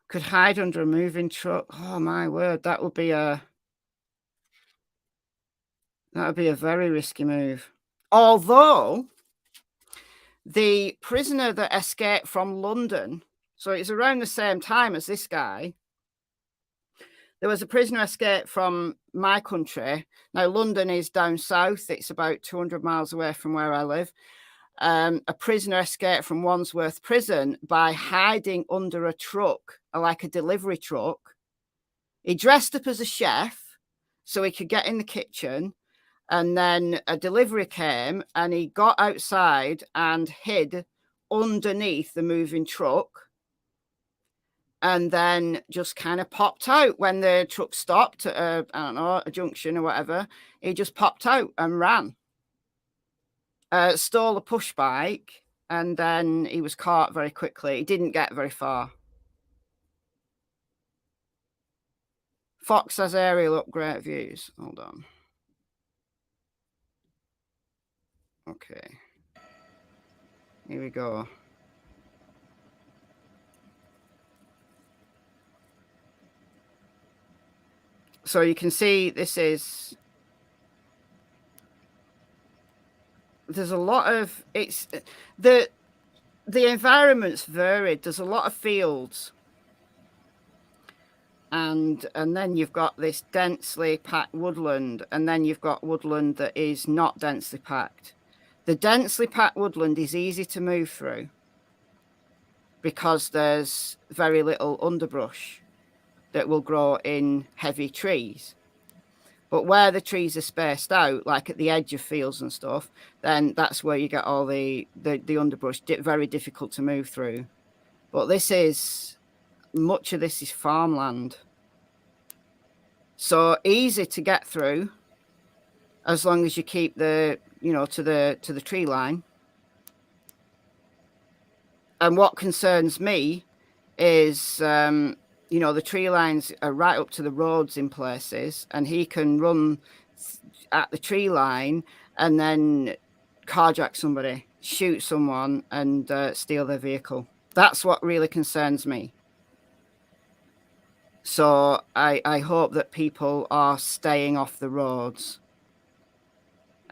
Could hide under a moving truck. Oh my word, that would be a very risky move. Although the prisoner that escaped from London, so it's around the same time as this guy. There was a prisoner escaped from my country. Now, London is down south. It's about 200 miles away from where I live. A prisoner escaped from Wandsworth Prison by hiding under a truck, like a delivery truck. He dressed up as a chef so he could get in the kitchen, and then a delivery came and he got outside and hid underneath the moving truck, and then just kind of popped out when the truck stopped at a junction or whatever. He just popped out and ran. stole a push bike, and then he was caught very quickly. He didn't get very far. Fox says aerial up, great views. Hold on. Okay. Here we go. So you can see this is, there's a lot of, it's, the environment's varied. There's a lot of fields. And then you've got this densely packed woodland, and then you've got woodland that is not densely packed. The densely packed woodland is easy to move through because there's very little underbrush that will grow in heavy trees. But where the trees are spaced out, like at the edge of fields and stuff, then that's where you get all the underbrush, very difficult to move through. But this is, much of this is farmland. So easy to get through as long as you keep the, you know, to the tree line. And what concerns me is, you know, the tree lines are right up to the roads in places, and he can run at the tree line and then carjack somebody, shoot someone, and steal their vehicle. That's what really concerns me. So I hope that people are staying off the roads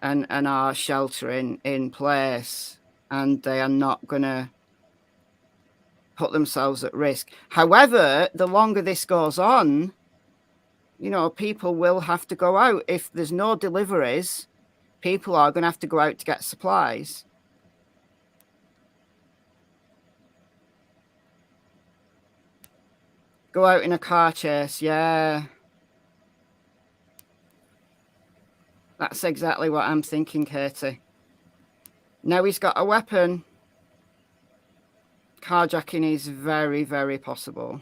and are sheltering in place, and they are not going to put themselves at risk. However, the longer this goes on, you know, people will have to go out. If there's no deliveries, people are going to have to go out to get supplies. Go out in a car chase, yeah. That's exactly what I'm thinking, Katie. Now he's got a weapon. Carjacking is very, very possible.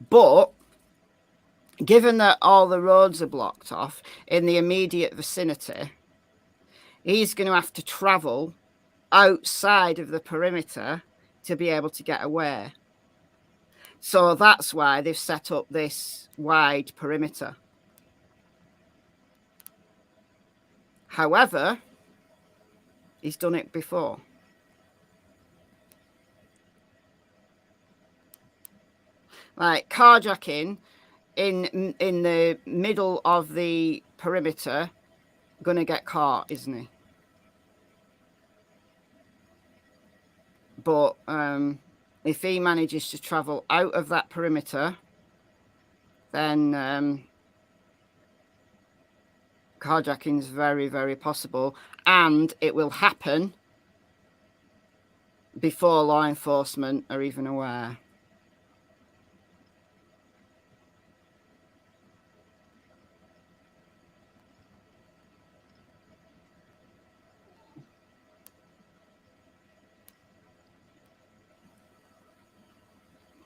But given that all the roads are blocked off in the immediate vicinity, he's going to have to travel outside of the perimeter to be able to get away. So that's why they've set up this wide perimeter. However, he's done it before. Like carjacking in the middle of the perimeter, gonna get caught, isn't he? But if he manages to travel out of that perimeter, then carjacking is very, very possible, and it will happen before law enforcement are even aware.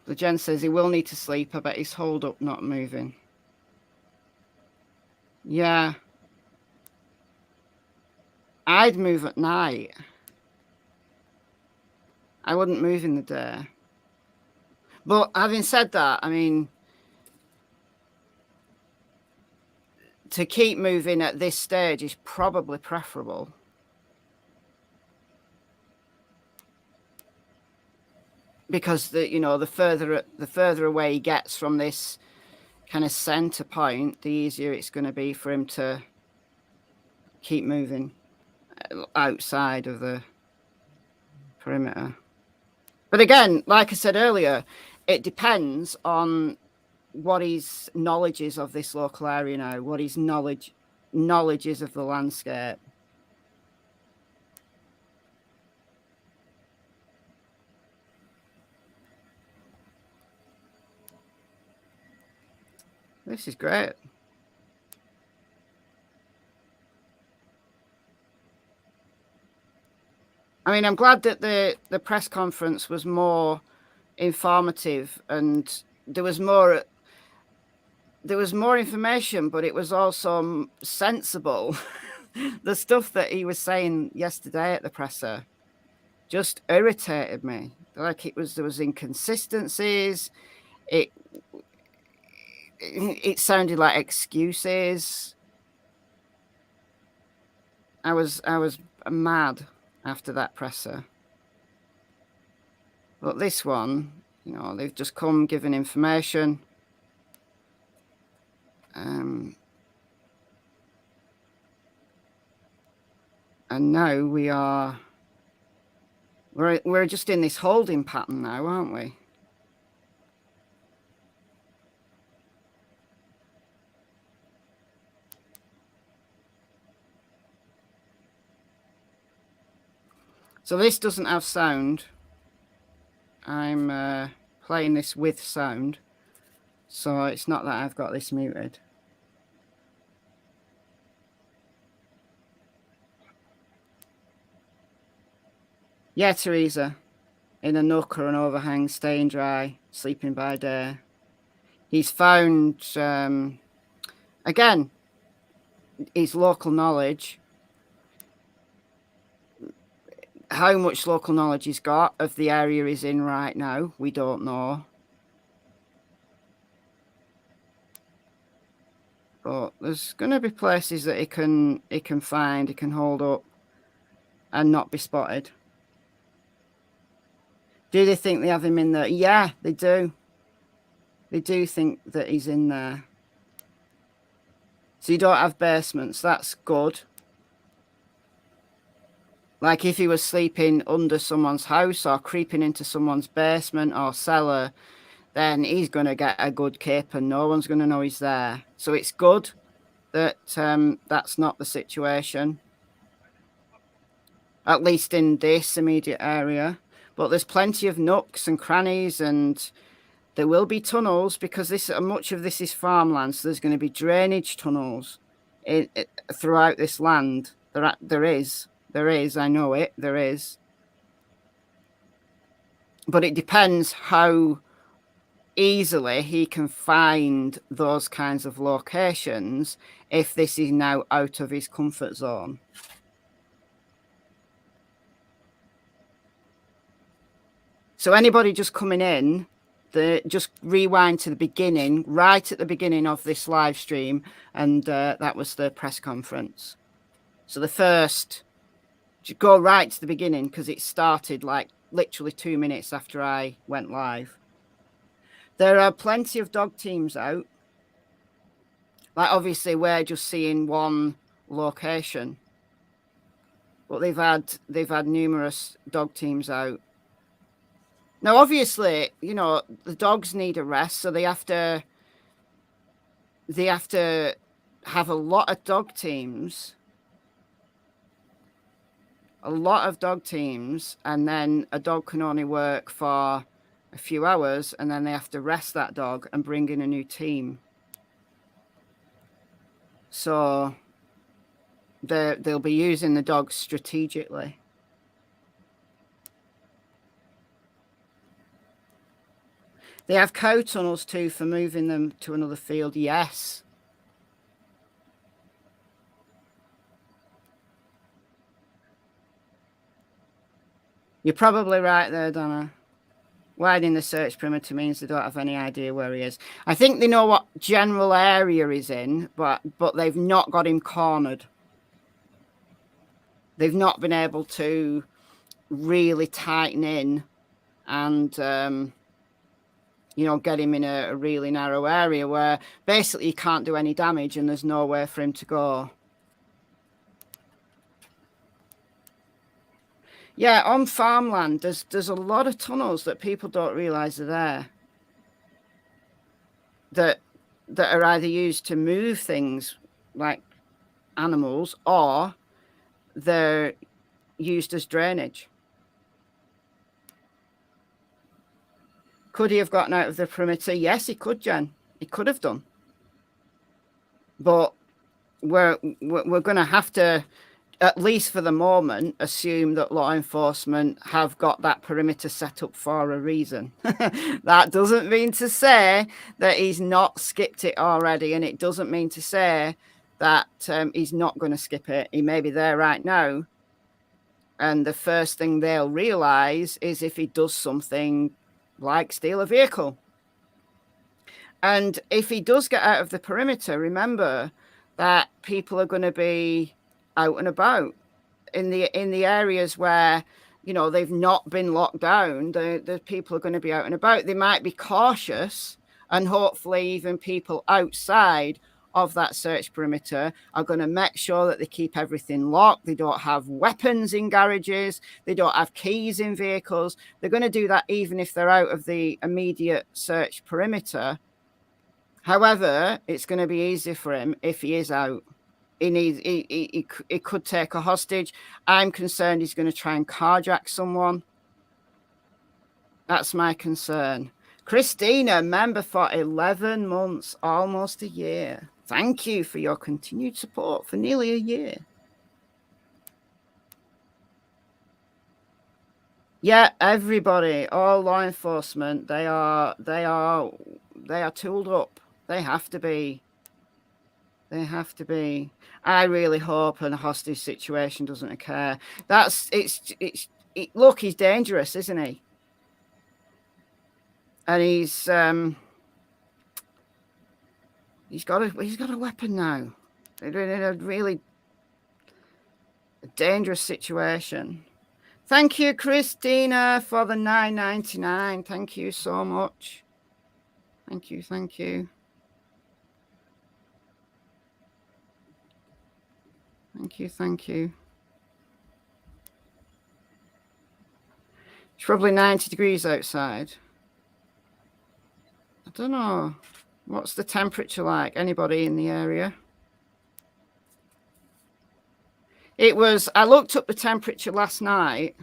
The Jen says he will need to sleep. I bet he's holed up, not moving. Yeah. I'd move at night. I wouldn't move in the day. But having said that, I mean, to keep moving at this stage is probably preferable. Because the further away he gets from this kind of center point, the easier it's going to be for him to keep moving outside of the perimeter. But again, like I said earlier, it depends on what his knowledge is of this local area now, what his knowledge is of the landscape. This is great. I mean, I'm glad that the press conference was more informative and there was more there was more information, but it was also sensible. The stuff that he was saying yesterday at the presser just irritated me. Like there was inconsistencies. It sounded like excuses. I was mad after that presser. But this one, you know, they've just come giving information. And now we're just in this holding pattern now, aren't we? So this doesn't have sound. I'm playing this with sound, so it's not that I've got this muted. Yeah, Teresa, in a nook or an overhang, staying dry, sleeping by day. He's found, again, his local knowledge. How much local knowledge he's got of the area he's in right now, we don't know. But there's going to be places that he can find, he can hold up and not be spotted. Do they think they have him in there? Yeah, they do. They do think that he's in there. So you don't have basements. That's good. Like if he was sleeping under someone's house or creeping into someone's basement or cellar, then he's going to get a good cape and no one's going to know he's there. So it's good that that's not the situation, at least in this immediate area. But there's plenty of nooks and crannies, and there will be tunnels because much of this is farmland. So there's going to be drainage tunnels throughout this land. There is. I know it. There is. But it depends how easily he can find those kinds of locations if this is now out of his comfort zone. So anybody just coming in, just rewind to the beginning, right at the beginning of this live stream, and that was the press conference. So the first, go right to the beginning because it started like literally 2 minutes after I went live. There are plenty of dog teams out. Like obviously we're just seeing one location, but they've had numerous dog teams out. Now, obviously, you know, the dogs need a rest, so they have to have a lot of dog teams. A lot of dog teams, and then a dog can only work for a few hours, and then they have to rest that dog and bring in a new team. So they'll be using the dogs strategically. They have cow tunnels too for moving them to another field. Yes. You're probably right there, Donna. Widening the search perimeter means they don't have any idea where he is. I think they know what general area he's in, but they've not got him cornered. They've not been able to really tighten in and you know, get him in a really narrow area where basically you can't do any damage and there's nowhere for him to go. Yeah, on farmland, there's a lot of tunnels that people don't realise are there. That are either used to move things like animals or they're used as drainage. Could he have gotten out of the perimeter? Yes, he could, Jen. He could have done. But we're going to have to at least for the moment, assume that law enforcement have got that perimeter set up for a reason. That doesn't mean to say that he's not skipped it already, and it doesn't mean to say that he's not going to skip it. He may be there right now, and the first thing they'll realise is if he does something like steal a vehicle. And if he does get out of the perimeter, remember that people are going to be out and about in the areas where, you know, they've not been locked down. The people are going to be out and about. They might be cautious, and hopefully even people outside of that search perimeter are going to make sure that they keep everything locked. They don't have weapons in garages. They don't have keys in vehicles. They're going to do that even if they're out of the immediate search perimeter. However, it's going to be easy for him if he is out. He could take a hostage. I'm concerned he's going to try and carjack someone. That's my concern. Christina, member for 11 months, almost a year. Thank you for your continued support for nearly a year. Yeah, everybody, all law enforcement, they are tooled up. They have to be. They have to be. I really hope a hostage situation doesn't occur. Look, he's dangerous, isn't he? And he's got a weapon now. They're in a really dangerous situation. Thank you, Christina, for the $9.99. Thank you so much. Thank you. Thank you. Thank you, thank you. It's probably 90 degrees outside. I don't know. What's the temperature like? Anybody in the area? I looked up the temperature last night.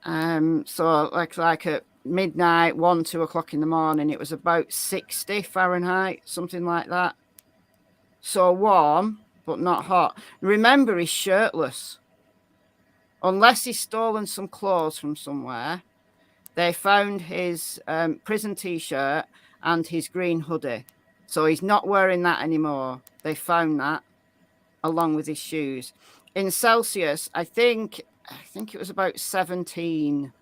So like at midnight, 1, 2 o'clock in the morning, it was about 60 Fahrenheit, something like that. So warm, but not hot. Remember, he's shirtless. Unless he's stolen some clothes from somewhere. They found his prison t-shirt and his green hoodie. So he's not wearing that anymore. They found that along with his shoes. In Celsius, I think it was about 17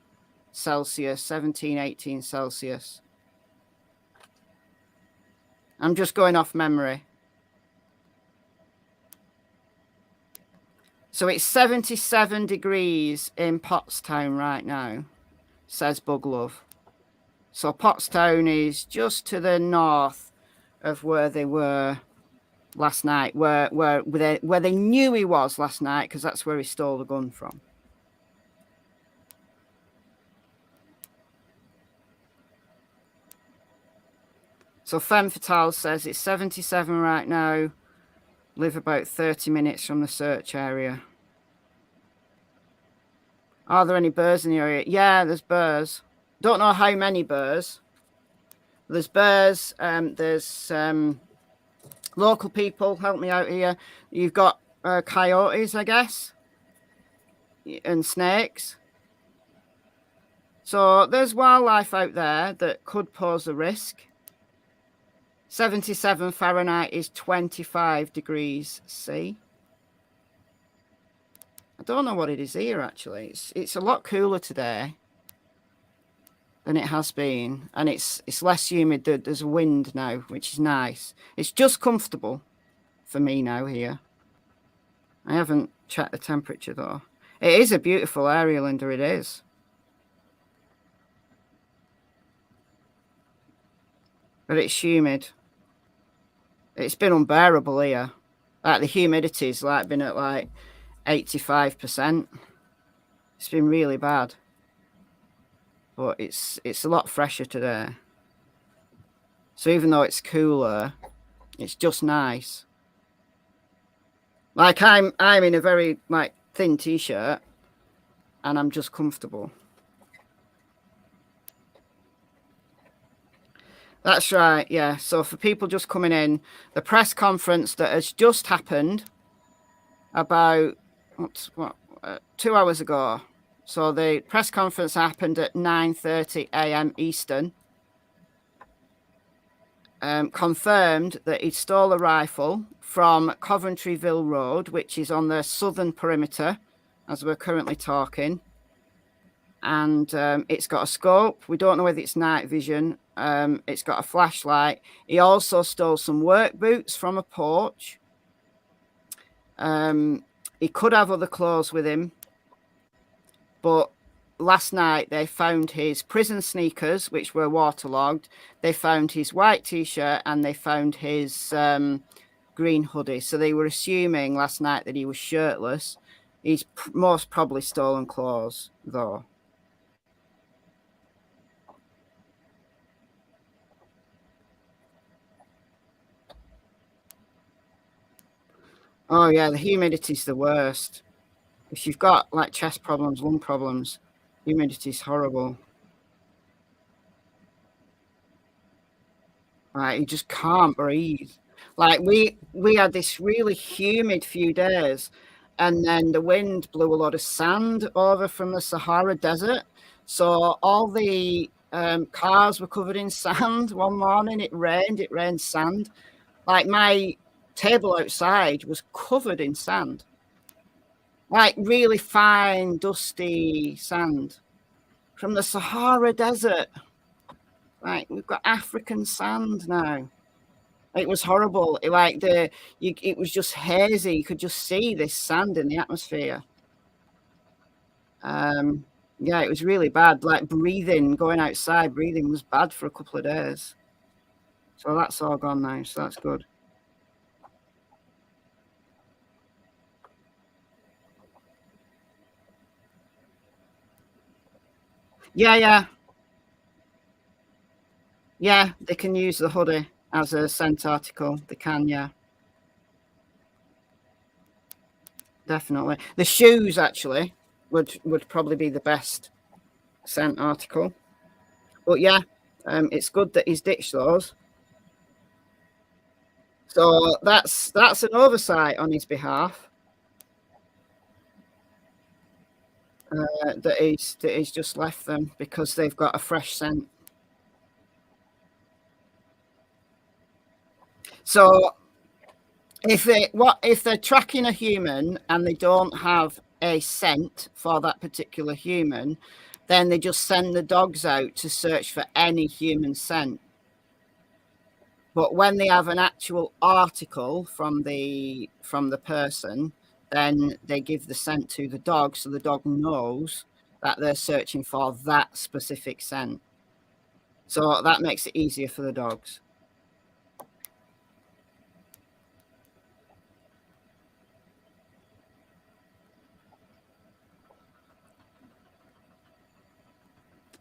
Celsius, 17, 18 Celsius. I'm just going off memory. So it's 77 degrees in Pottstown right now, says Buglove. So Pottstown is just to the north of where they were last night, where they knew he was last night, because that's where he stole the gun from. So Femme Fatale says it's 77 right now. Live about 30 minutes from the search area. Are there any birds in the area? Yeah, there's birds. Don't know how many birds. There's birds. There's local people. Help me out here. You've got coyotes, I guess, and snakes. So there's wildlife out there that could pose a risk. 77 Fahrenheit is 25 degrees C. I don't know what it is here, actually. It's a lot cooler today than it has been. And it's less humid. There's a wind now, which is nice. It's just comfortable for me now here. I haven't checked the temperature, though. It is a beautiful area, Linda. It is. But it's humid. It's been unbearable here. Like the humidity's been at 85%. It's been really bad. But it's a lot fresher today. So even though it's cooler, it's just nice. Like I'm in a very thin t-shirt and I'm just comfortable. That's right, yeah. So for people just coming in, the press conference that has just happened about 2 hours ago. So the press conference happened at 9:30 a.m. Eastern. Confirmed that he stole a rifle from Coventryville Road, which is on the southern perimeter, as we're currently talking. And it's got a scope. We don't know whether it's night vision. It's got a flashlight. He also stole some work boots from a porch. He could have other clothes with him, but last night they found his prison sneakers, which were waterlogged. They found his white t-shirt and they found his green hoodie. So they were assuming last night that he was shirtless. He's most probably stolen clothes, though. Oh yeah, the humidity's the worst. If you've got like chest problems, lung problems, humidity's horrible. Like you just can't breathe. Like we had this really humid few days, and then the wind blew a lot of sand over from the Sahara Desert. So all the cars were covered in sand. One morning it rained sand. Like my table outside was covered in sand. Like really fine, dusty sand from the Sahara Desert. Like we've got African sand now. It was horrible. It was just hazy. You could just see this sand in the atmosphere. Yeah, it was really bad. Like going outside, breathing was bad for a couple of days. So that's all gone now. So that's good. Yeah. Yeah, they can use the hoodie as a scent article. They can, yeah. Definitely. The shoes, actually, would probably be the best scent article. But yeah, it's good that he's ditched those. So that's an oversight on his behalf. That he's just left them because they've got a fresh scent. So if they're tracking a human and they don't have a scent for that particular human, then they just send the dogs out to search for any human scent. But when they have an actual article from the person, then they give the scent to the dog, so the dog knows that they're searching for that specific scent. So that makes it easier for the dogs.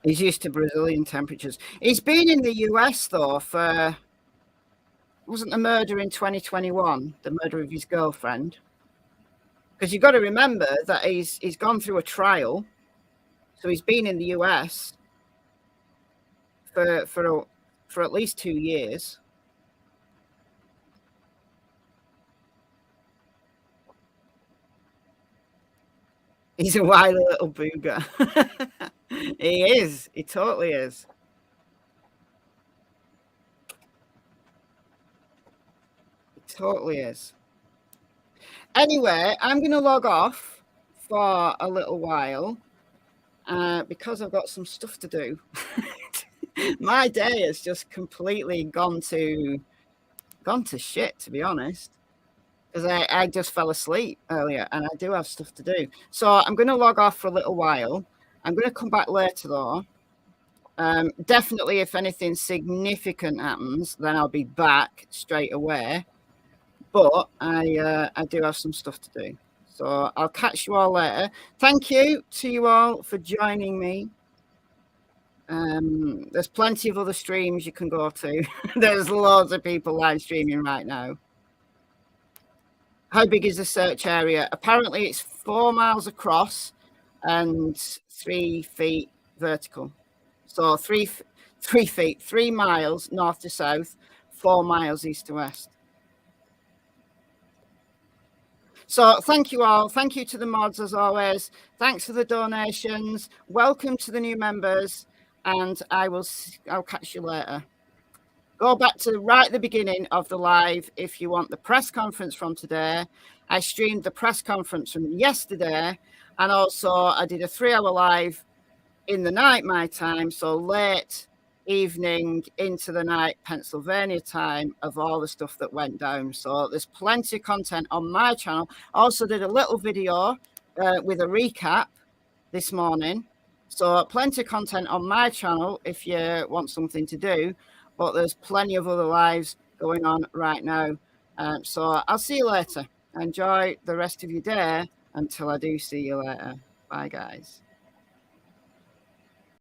He's used to Brazilian temperatures. He's been in the US, though, for... Wasn't the murder in 2021, the murder of his girlfriend? Because you've got to remember that he's gone through a trial. So he's been in the US for at least 2 years. He's a wily little booger. He is. He totally is. He totally is. Anyway, I'm going to log off for a little while because I've got some stuff to do. My day has just completely gone to shit, to be honest, because I just fell asleep earlier and I do have stuff to do. So I'm going to log off for a little while. I'm going to come back later, though. Definitely, if anything significant happens, then I'll be back straight away. But I do have some stuff to do. So I'll catch you all later. Thank you to you all for joining me. There's plenty of other streams you can go to. There's loads of people live streaming right now. How big is the search area? Apparently it's 4 miles across and 3 feet vertical. So 3 feet, 3 miles north to south, 4 miles east to west. So thank you all. Thank you to the mods as always. Thanks for the donations. Welcome to the new members, and I'll catch you later. Go back to right at the beginning of the live if you want the press conference from today. I streamed the press conference from yesterday, and also I did a 3-hour live in the night my time, so late evening into the night Pennsylvania time, of all the stuff that went down. So there's plenty of content on my channel. Also did a little video with a recap this morning, so plenty of content on my channel if you want something to do, but there's plenty of other lives going on right now. So I'll see you later. Enjoy the rest of your day until I do see you later. Bye guys.